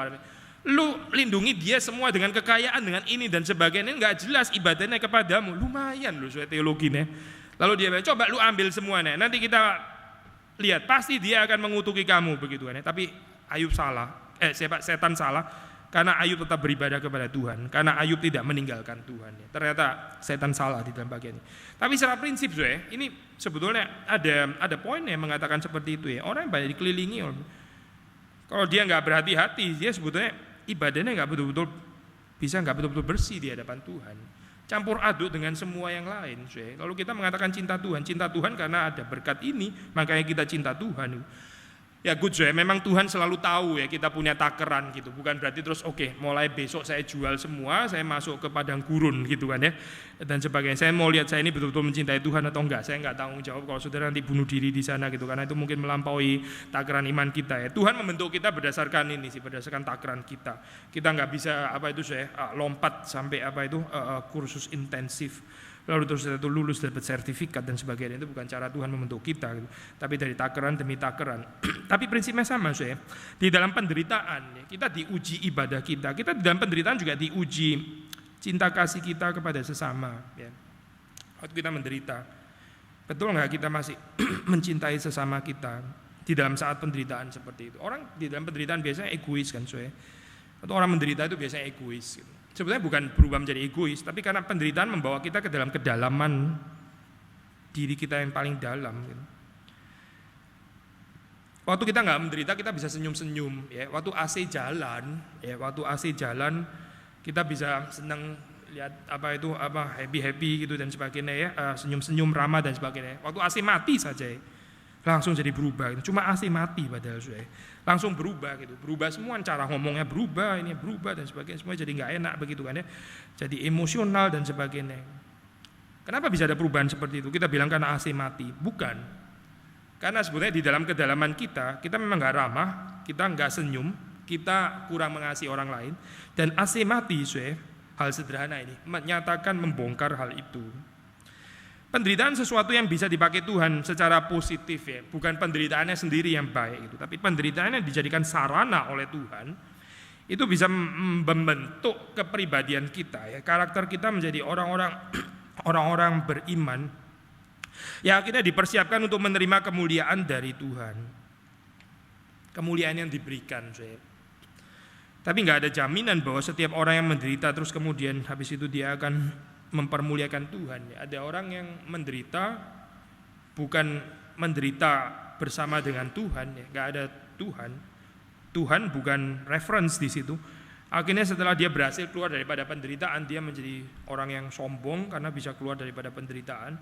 lu lindungi dia semua dengan kekayaan, dengan ini dan sebagainya, nggak jelas ibadahnya kepadamu, lumayan loh teologinya. Lalu dia bilang, coba lu ambil semuanya, nanti kita lihat pasti dia akan mengutuki kamu begitu kan ya. Tapi Ayub salah, setan salah karena Ayub tetap beribadah kepada Tuhan, karena Ayub tidak meninggalkan Tuhan. Ternyata setan salah di dalam bagian ini. Tapi secara prinsip ini sebetulnya ada poin yang mengatakan seperti itu ya. Orang yang banyak dikelilingi, kalau dia nggak berhati-hati, dia sebetulnya ibadahnya nggak betul-betul bersih di hadapan Tuhan. Campur aduk dengan semua yang lain. Kalau kita mengatakan cinta Tuhan karena ada berkat ini, makanya kita cinta Tuhan. Ya good, memang Tuhan selalu tahu ya kita punya takeran gitu. Bukan berarti terus mulai besok saya jual semua, saya masuk ke padang gurun gitu kan ya, dan sebagainya. Saya mau lihat saya ini betul-betul mencintai Tuhan atau enggak. Saya enggak tanggung jawab kalau saudara nanti bunuh diri di sana gitu, karena itu mungkin melampaui takeran iman kita ya. Tuhan membentuk kita berdasarkan ini sih, berdasarkan takeran kita. Kita enggak bisa lompat sampai kursus intensif lalu terus itu lulus dapat sertifikat dan sebagainya. Itu bukan cara Tuhan membentuk kita gitu. Tapi dari takeran demi takeran. Tapi prinsipnya sama di dalam penderitaan kita diuji ibadah kita di dalam penderitaan juga diuji cinta kasih kita kepada sesama ya. Waktu kita menderita, betul nggak kita masih mencintai sesama kita di dalam saat penderitaan seperti itu? Orang di dalam penderitaan biasanya egois kan atau orang menderita itu biasanya egois gitu. Sebenarnya bukan berubah menjadi egois, tapi karena penderitaan membawa kita ke dalam kedalaman diri kita yang paling dalam gitu. Waktu kita nggak menderita kita bisa senyum-senyum ya. Waktu AC jalan kita bisa senang lihat happy gitu dan sebagainya ya, senyum-senyum ramah dan sebagainya. Waktu AC mati saja langsung jadi berubah gitu. Cuma AC mati padahal langsung berubah gitu, berubah semua, cara ngomongnya berubah, ini berubah dan sebagainya, semua jadi nggak enak begitu kan ya, jadi emosional dan sebagainya. Kenapa bisa ada perubahan seperti itu? Kita bilang karena AC mati, bukan. Karena sebenarnya di dalam kedalaman kita memang nggak ramah, kita nggak senyum, kita kurang mengasihi orang lain, dan AC mati hal sederhana ini menyatakan membongkar hal itu. Penderitaan sesuatu yang bisa dipakai Tuhan secara positif ya, bukan penderitaannya sendiri yang baik itu, tapi penderitaannya dijadikan sarana oleh Tuhan, itu bisa membentuk kepribadian kita ya, karakter kita menjadi orang-orang beriman ya, akhirnya dipersiapkan untuk menerima kemuliaan dari Tuhan, kemuliaan yang diberikan Tapi nggak ada jaminan bahwa setiap orang yang menderita terus kemudian habis itu dia akan mempermuliakan Tuhan. Ada orang yang menderita bukan menderita bersama dengan Tuhan ya, nggak ada Tuhan bukan reference di situ. Akhirnya setelah dia berhasil keluar daripada penderitaan, dia menjadi orang yang sombong karena bisa keluar daripada penderitaan.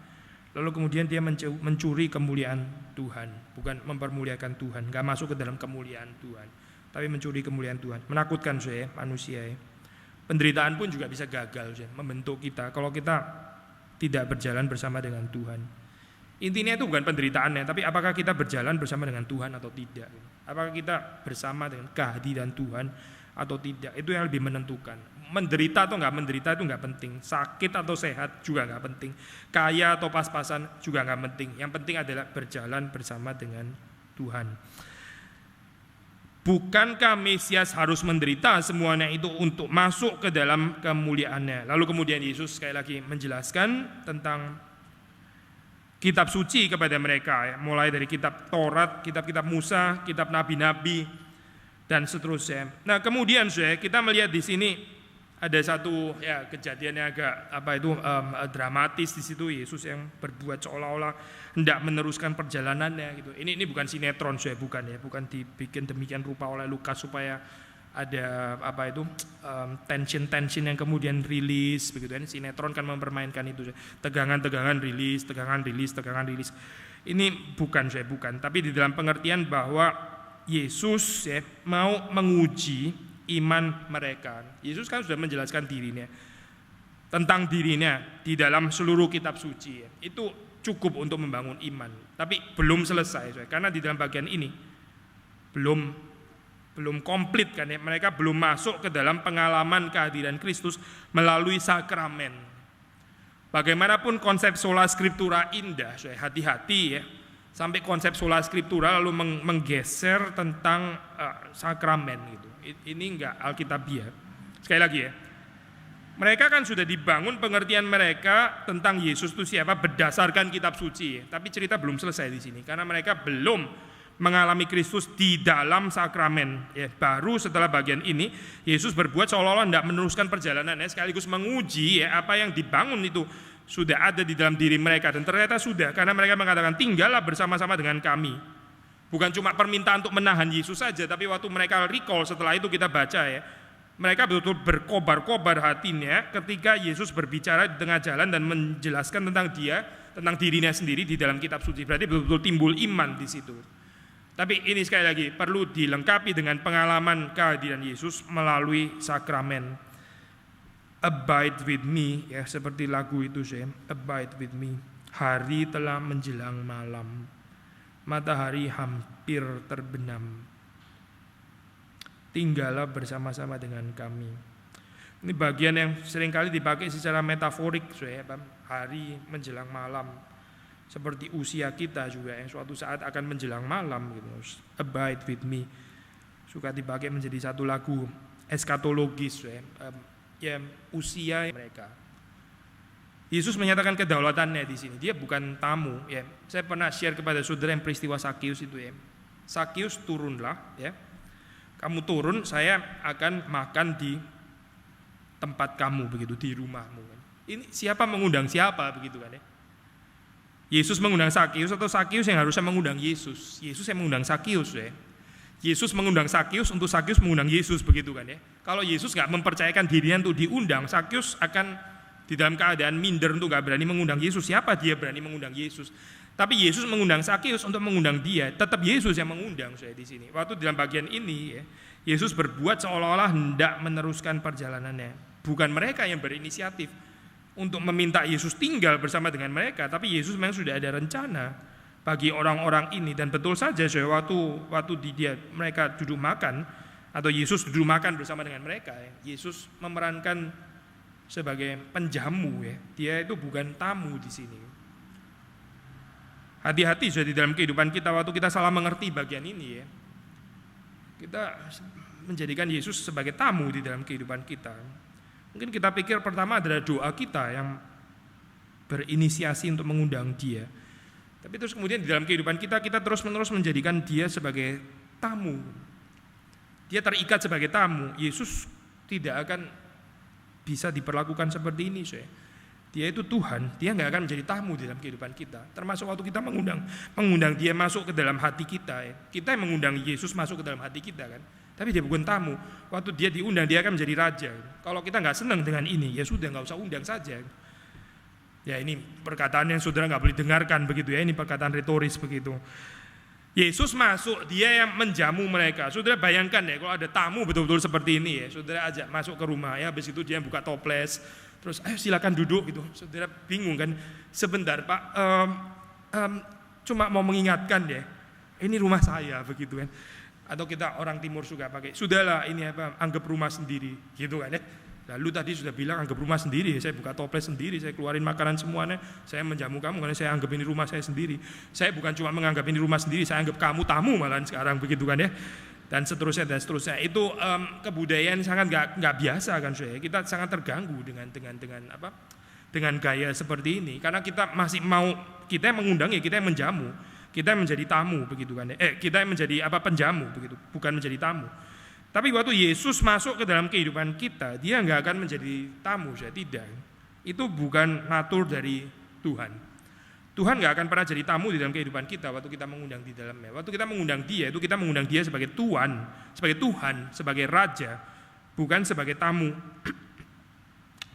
Lalu kemudian dia mencuri kemuliaan Tuhan, bukan mempermuliakan Tuhan, nggak masuk ke dalam kemuliaan Tuhan, tapi mencuri kemuliaan Tuhan. Menakutkan manusia ya. Penderitaan pun juga bisa gagal membentuk kita kalau kita tidak berjalan bersama dengan Tuhan. Intinya itu bukan penderitaannya, tapi apakah kita berjalan bersama dengan Tuhan atau tidak. Apakah kita bersama dengan kehadiran Tuhan atau tidak. Itu yang lebih menentukan. Menderita atau nggak menderita itu nggak penting. Sakit atau sehat juga nggak penting. Kaya atau pas-pasan juga nggak penting. Yang penting adalah berjalan bersama dengan Tuhan. Bukankah Mesias harus menderita semuanya itu untuk masuk ke dalam kemuliaannya? Lalu kemudian Yesus sekali lagi menjelaskan tentang kitab suci kepada mereka ya, mulai dari kitab Taurat, kitab-kitab Musa, kitab nabi-nabi dan seterusnya. Nah, kemudian kita melihat di sini ada satu ya kejadian yang agak dramatis di situ. Yesus yang berbuat seolah-olah hendak meneruskan perjalanannya gitu. Ini bukan sinetron bukan dibikin demikian rupa oleh Lukas supaya ada tension yang kemudian rilis begitu. Ini sinetron kan mempermainkan itu, tegangan rilis. Ini bukan, tapi di dalam pengertian bahwa Yesus mau menguji iman mereka. Yesus kan sudah menjelaskan tentang dirinya di dalam seluruh kitab suci. Itu cukup untuk membangun iman. Tapi belum selesai, karena di dalam bagian ini belum komplit kan ya. Mereka belum masuk ke dalam pengalaman kehadiran Kristus melalui sakramen. Bagaimanapun konsep sola scriptura indah, hati-hati ya. Sampai konsep sola scriptura lalu menggeser tentang sakramen gitu. Ini enggak alkitabiah. Sekali lagi ya, mereka kan sudah dibangun pengertian mereka tentang Yesus itu siapa berdasarkan kitab suci ya. Tapi cerita belum selesai di sini karena mereka belum mengalami Kristus di dalam sakramen. Ya, baru setelah bagian ini Yesus berbuat seolah-olah tidak meneruskan perjalanannya, sekaligus menguji ya, apa yang dibangun itu sudah ada di dalam diri mereka, dan ternyata sudah, karena mereka mengatakan tinggallah bersama-sama dengan kami. Bukan cuma permintaan untuk menahan Yesus saja, tapi waktu mereka recall setelah itu kita baca ya, mereka betul-betul berkobar-kobar hatinya ketika Yesus berbicara di tengah jalan dan menjelaskan tentang dia, tentang dirinya sendiri di dalam kitab suci. Berarti betul-betul timbul iman di situ. Tapi ini sekali lagi perlu dilengkapi dengan pengalaman kehadiran Yesus melalui sakramen. Abide with me, ya seperti lagu itu saya. Abide with me. Hari telah menjelang malam, matahari hampir terbenam. Tinggallah bersama-sama dengan kami. Ini bagian yang seringkali dipakai secara metaforik, saya. Hari menjelang malam. Seperti usia kita juga yang suatu saat akan menjelang malam gitu. Abide with me. Suka dipakai menjadi satu lagu eskatologis ya, usia mereka. Yesus menyatakan kedaulatannya di sini. Dia bukan tamu ya. Saya pernah share kepada saudara yang peristiwa Sakius itu ya. Sakius turunlah ya. Kamu turun, saya akan makan di tempat kamu begitu, di rumahmu. Ini siapa mengundang siapa begitu kan ya. Yesus mengundang Sakius atau Sakius yang harusnya mengundang Yesus? Yesus yang mengundang Sakius ya. Yesus mengundang Sakius untuk Sakius mengundang Yesus begitu kan ya. Kalau Yesus nggak mempercayakan dirinya untuk diundang, Sakius akan di dalam keadaan minder untuk nggak berani mengundang Yesus. Siapa dia berani mengundang Yesus? Tapi Yesus mengundang Sakius untuk mengundang dia. Tetap Yesus yang mengundang saya di sini. Waktu dalam bagian ini ya, Yesus berbuat seolah-olah hendak meneruskan perjalanannya. Bukan mereka yang berinisiatif untuk meminta Yesus tinggal bersama dengan mereka, tapi Yesus memang sudah ada rencana bagi orang-orang ini. Dan betul saja waktu mereka duduk makan atau Yesus duduk makan bersama dengan mereka, Yesus memerankan sebagai penjamu ya. Dia itu bukan tamu di sini. Hati-hati sudah di dalam kehidupan kita waktu kita salah mengerti bagian ini ya. Kita menjadikan Yesus sebagai tamu di dalam kehidupan kita. Mungkin kita pikir pertama adalah doa kita yang berinisiasi untuk mengundang dia. Tapi terus kemudian di dalam kehidupan kita terus-menerus menjadikan dia sebagai tamu. Dia terikat sebagai tamu. Yesus tidak akan bisa diperlakukan seperti ini. Dia itu Tuhan, dia nggak akan menjadi tamu di dalam kehidupan kita. Termasuk waktu kita mengundang dia masuk ke dalam hati kita. Kita yang mengundang Yesus masuk ke dalam hati kita kan. Tapi dia bukan tamu. Waktu dia diundang dia akan menjadi raja. Kalau kita nggak senang dengan ini, ya sudah nggak usah undang saja. Ya ini perkataan yang saudara nggak boleh dengarkan begitu ya. Ini perkataan retoris begitu. Yesus masuk, dia yang menjamu mereka. Saudara bayangkan ya kalau ada tamu betul-betul seperti ini ya. Saudara ajak masuk ke rumah ya. Habis itu dia buka toples. Terus ayo silakan duduk gitu. Saudara bingung kan. Sebentar Pak, cuma mau mengingatkan ya. Ini rumah saya begitu kan. Atau kita orang timur suka pakai, sudahlah ini anggap rumah sendiri gitu kan ya. Lalu tadi sudah bilang anggap rumah sendiri, saya buka toples sendiri, saya keluarin makanan semuanya, saya menjamu kamu karena saya anggap ini rumah saya sendiri. Saya bukan cuma menganggap ini rumah sendiri, saya anggap kamu tamu malahan sekarang begitu kan ya. Dan seterusnya. Itu kebudayaan sangat nggak biasa kan saya. Kita sangat terganggu dengan gaya seperti ini karena kita masih mau, kita yang mengundang ya, kita yang menjamu. Kita menjadi tamu begitu kan. Kita menjadi penjamu begitu, bukan menjadi tamu. Tapi waktu Yesus masuk ke dalam kehidupan kita, dia nggak akan menjadi tamu, saya tidak. Itu bukan natur dari Tuhan. Tuhan nggak akan pernah jadi tamu di dalam kehidupan kita waktu kita mengundang di dalamnya. Waktu kita mengundang dia, itu kita mengundang dia sebagai Tuhan, sebagai raja, bukan sebagai tamu.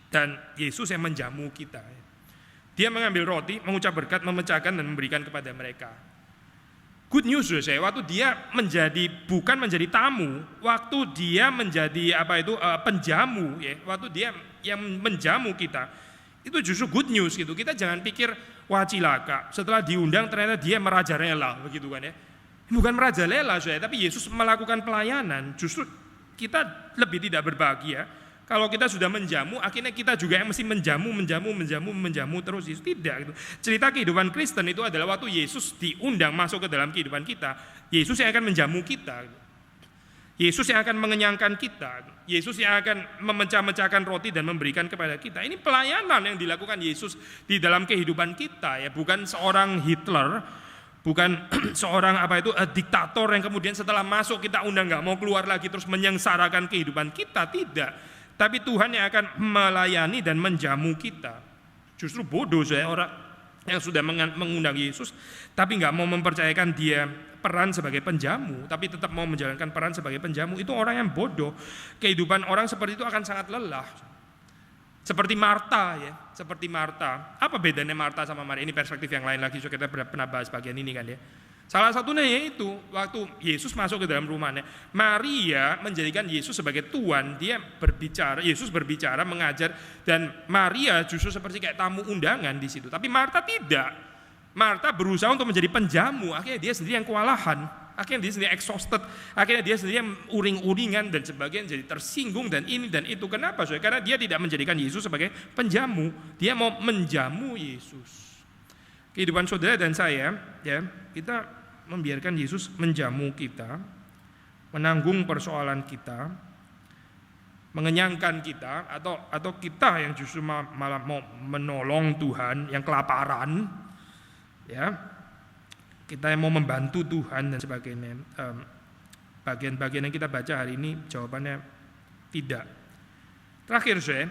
Dan Yesus yang menjamu kita. Dia mengambil roti, mengucap berkat, memecahkan dan memberikan kepada mereka. Good news saya, waktu dia bukan menjadi tamu, waktu dia menjadi penjamu ya, waktu dia yang menjamu kita, itu justru good news gitu. Kita jangan pikir wah cilaka, setelah diundang ternyata dia merajalela begitu kan ya. Bukan merajalela saya, tapi Yesus melakukan pelayanan. Justru kita lebih tidak berbahagia kalau kita sudah menjamu, akhirnya kita juga yang mesti menjamu terus. Yesus tidak gitu. Cerita kehidupan Kristen itu adalah waktu Yesus diundang masuk ke dalam kehidupan kita, Yesus yang akan menjamu kita. Yesus yang akan mengenyangkan kita. Yesus yang akan memecah-mecahkan roti dan memberikan kepada kita. Ini pelayanan yang dilakukan Yesus di dalam kehidupan kita ya, bukan seorang Hitler, bukan seorang diktator yang kemudian setelah masuk kita undang nggak mau keluar lagi terus menyengsarakan kehidupan kita, tidak. Tapi Tuhan yang akan melayani dan menjamu kita. Justru bodoh saya orang yang sudah mengundang Yesus tapi nggak mau mempercayakan dia peran sebagai penjamu, tapi tetap mau menjalankan peran sebagai penjamu, itu orang yang bodoh. Kehidupan orang seperti itu akan sangat lelah. Seperti Marta ya, seperti Marta. Apa bedanya Marta sama Maria? Ini perspektif yang lain lagi, so kita pernah bahas bagian ini kan ya. Salah satunya yaitu waktu Yesus masuk ke dalam rumahnya, Maria menjadikan Yesus sebagai tuan, dia berbicara, Yesus berbicara, mengajar, dan Maria justru seperti kayak tamu undangan di situ. Tapi Marta tidak. Marta berusaha untuk menjadi penjamu, akhirnya dia sendiri yang kewalahan, akhirnya dia sendiri exhausted, akhirnya dia sendiri yang uring-uringan dan sebagainya, jadi tersinggung dan ini dan itu. Kenapa? Karena dia tidak menjadikan Yesus sebagai penjamu, dia mau menjamu Yesus. Kehidupan saudara dan saya, ya, kita membiarkan Yesus menjamu kita, menanggung persoalan kita, mengenyangkan kita, atau kita yang justru malah mau menolong Tuhan yang kelaparan. Ya, kita yang mau membantu Tuhan dan sebagainya. Bagian-bagian yang kita baca hari ini jawabannya tidak. Terakhir saya,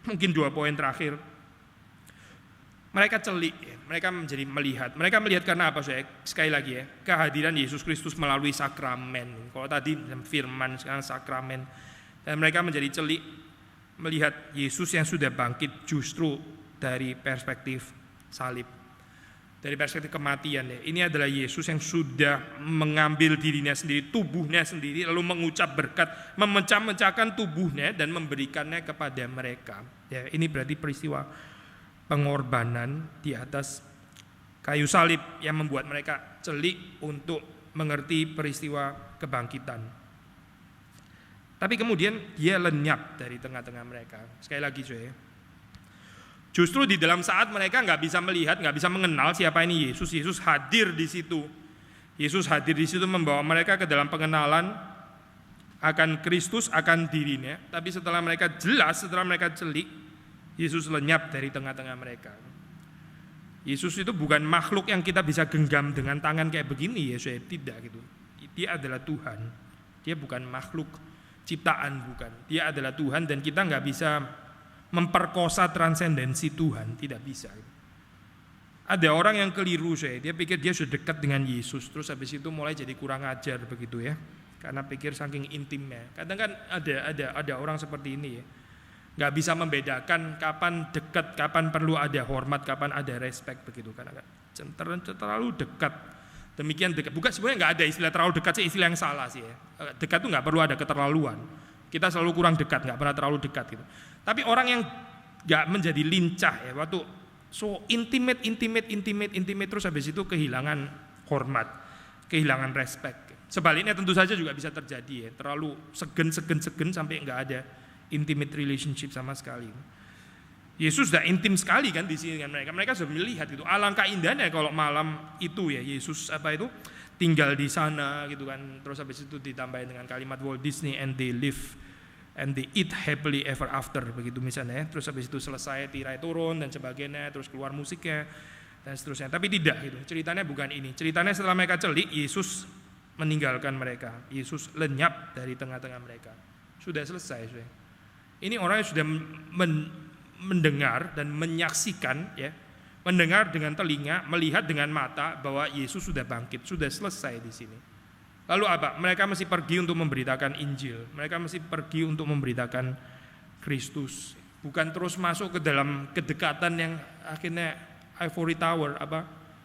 mungkin 2 poin terakhir. Mereka celik, ya. Mereka menjadi melihat. Mereka melihat karena apa saya? Sekali lagi ya, kehadiran Yesus Kristus melalui sakramen. Kalau tadi firman, sekarang sakramen. Dan mereka menjadi celik melihat Yesus yang sudah bangkit justru dari perspektif salib. Dari perspektif kematian ya. Ini adalah Yesus yang sudah mengambil dirinya sendiri, tubuhnya sendiri, lalu mengucap berkat, memecah-mecahkan tubuhnya dan memberikannya kepada mereka. Ya, ini berarti peristiwa pengorbanan di atas kayu salib yang membuat mereka celik untuk mengerti peristiwa kebangkitan. Tapi kemudian dia lenyap dari tengah-tengah mereka. Sekali lagi saya, justru di dalam saat mereka nggak bisa melihat, nggak bisa mengenal siapa ini Yesus, Yesus hadir di situ. Yesus hadir di situ membawa mereka ke dalam pengenalan akan Kristus, akan dirinya. Tapi setelah mereka jelas, setelah mereka celik, Yesus lenyap dari tengah-tengah mereka. Yesus itu bukan makhluk yang kita bisa genggam dengan tangan kayak begini ya, saya tidak gitu. Dia adalah Tuhan. Dia bukan makhluk ciptaan, bukan. Dia adalah Tuhan dan kita nggak bisa memperkosa transendensi Tuhan, tidak bisa. Ada orang yang keliru saya, dia pikir dia sudah dekat dengan Yesus, terus habis itu mulai jadi kurang ajar begitu ya, karena pikir saking intimnya. Kadang kan ada orang seperti ini ya, nggak bisa membedakan kapan dekat, kapan perlu ada hormat, kapan ada respect begitu, karena terlalu dekat. Demikian dekat, bukan sebenarnya nggak ada istilah terlalu dekat, sih istilah yang salah sih ya. Dekat tuh nggak perlu ada keterlaluan. Kita selalu kurang dekat, nggak pernah terlalu dekat gitu. Tapi orang yang nggak menjadi lincah ya, waktu so intimate terus habis itu kehilangan hormat, kehilangan respect. Sebaliknya tentu saja juga bisa terjadi ya, terlalu segen sampai nggak ada intimate relationship sama sekali. Yesus sudah intim sekali kan di sini dengan mereka. Mereka sudah melihat gitu. Alangkah indahnya kalau malam itu ya Yesus tinggal di sana gitu kan. Terus habis itu ditambahin dengan kalimat Walt Disney and they live and they eat happily ever after begitu misalnya. Terus habis itu selesai tirai turun dan sebagainya, terus keluar musiknya dan seterusnya. Tapi tidak gitu. Ceritanya bukan ini. Ceritanya setelah mereka celik, Yesus meninggalkan mereka. Yesus lenyap dari tengah-tengah mereka. Sudah selesai, sudah. Ini orang yang sudah mendengar dan menyaksikan ya, mendengar dengan telinga, melihat dengan mata bahwa Yesus sudah bangkit, sudah selesai di sini. Lalu apa? Mereka mesti pergi untuk memberitakan Injil. Mereka mesti pergi untuk memberitakan Kristus. Bukan terus masuk ke dalam kedekatan yang akhirnya Ivory Tower,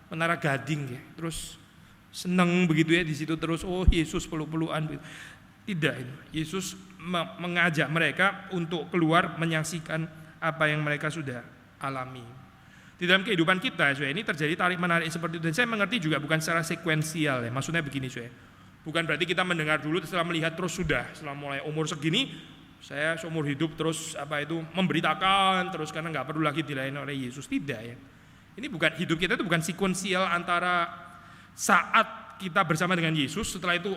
Menara Gading ya. Terus seneng begitu ya di situ terus, oh Yesus peluk-pelukan. Tidak, Yesus mengajak mereka untuk keluar menyaksikan apa yang mereka sudah alami. Di dalam kehidupan kita, ini terjadi tarik-menarik seperti itu. Dan saya mengerti juga bukan secara sekuensial ya. Maksudnya begini, bukan berarti kita mendengar dulu setelah melihat terus sudah. Setelah mulai umur segini, saya seumur hidup terus memberitakan terus karena nggak perlu lagi dilayani oleh Yesus. Tidak ya. Ini bukan, hidup kita itu bukan sekuensial antara saat kita bersama dengan Yesus, setelah itu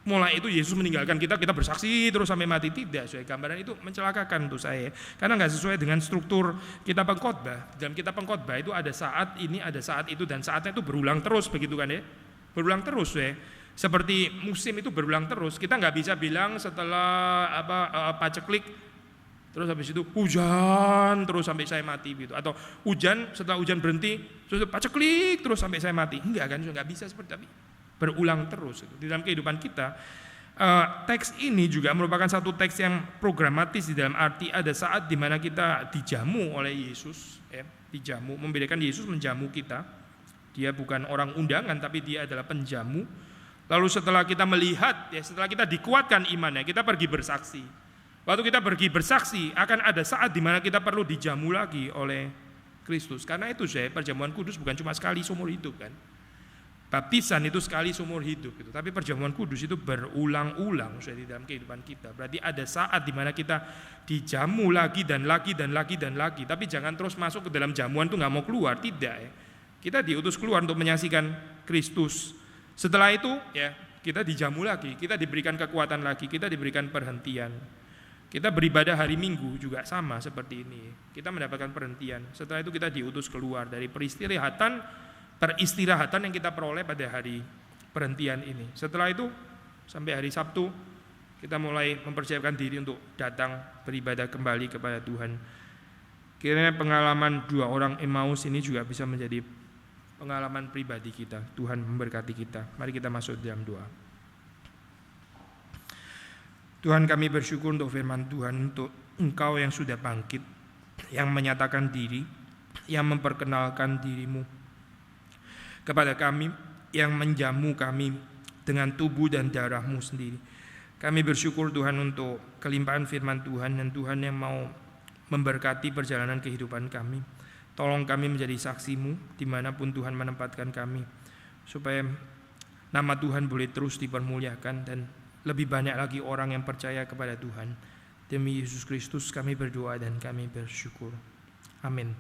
mulai itu Yesus meninggalkan kita, kita bersaksi terus sampai mati. Tidak, saya gambaran itu mencelakakan untuk saya, karena nggak sesuai dengan struktur kitab pengkhotbah. Dalam kitab pengkhotbah itu ada saat ini, ada saat itu, dan saatnya itu berulang terus, begitu kan ya? Berulang terus ya. Seperti musim itu berulang terus. Kita nggak bisa bilang setelah paceklik terus habis itu hujan terus sampai saya mati gitu, atau hujan setelah hujan berhenti terus paceklik terus sampai saya mati. Enggak kan, nggak bisa seperti tapi berulang terus gitu. Di dalam kehidupan kita. Teks ini juga merupakan satu teks yang programatis, di dalam arti ada saat di mana kita dijamu oleh Yesus, dijamu, membedakan Yesus menjamu kita. Dia bukan orang undangan, tapi dia adalah penjamu. Lalu setelah kita melihat, setelah kita dikuatkan imannya, kita pergi bersaksi. Waktu kita pergi bersaksi, akan ada saat di mana kita perlu dijamu lagi oleh Kristus. Karena itu perjamuan kudus bukan cuma sekali seumur hidup kan. Baptisan itu sekali seumur hidup gitu. Tapi perjamuan kudus itu berulang-ulang di dalam kehidupan kita. Berarti ada saat di mana kita dijamu lagi dan lagi dan lagi dan lagi. Tapi jangan terus masuk ke dalam jamuan itu nggak mau keluar, tidak ya. Kita diutus keluar untuk menyaksikan Kristus. Setelah itu kita dijamu lagi, kita diberikan kekuatan lagi, kita diberikan perhentian. Kita beribadah hari Minggu juga sama seperti ini. Kita mendapatkan perhentian. Setelah itu kita diutus keluar dari peristirahatan yang kita peroleh pada hari perhentian ini. Setelah itu sampai hari Sabtu kita mulai mempersiapkan diri untuk datang beribadah kembali kepada Tuhan. Kiranya pengalaman 2 orang Emmaus ini juga bisa menjadi pengalaman pribadi kita. Tuhan memberkati kita. Mari kita masuk dalam doa. Tuhan, kami bersyukur untuk firman Tuhan, untuk Engkau yang sudah bangkit, yang menyatakan diri, yang memperkenalkan diri-Mu kepada kami, yang menjamu kami dengan tubuh dan darah-Mu sendiri. Kami bersyukur Tuhan untuk kelimpahan firman Tuhan, dan Tuhan yang mau memberkati perjalanan kehidupan kami. Tolong kami menjadi saksi-Mu dimanapun Tuhan menempatkan kami, supaya nama Tuhan boleh terus dipermuliakan dan lebih banyak lagi orang yang percaya kepada Tuhan. Demi Yesus Kristus kami berdoa dan kami bersyukur. Amin.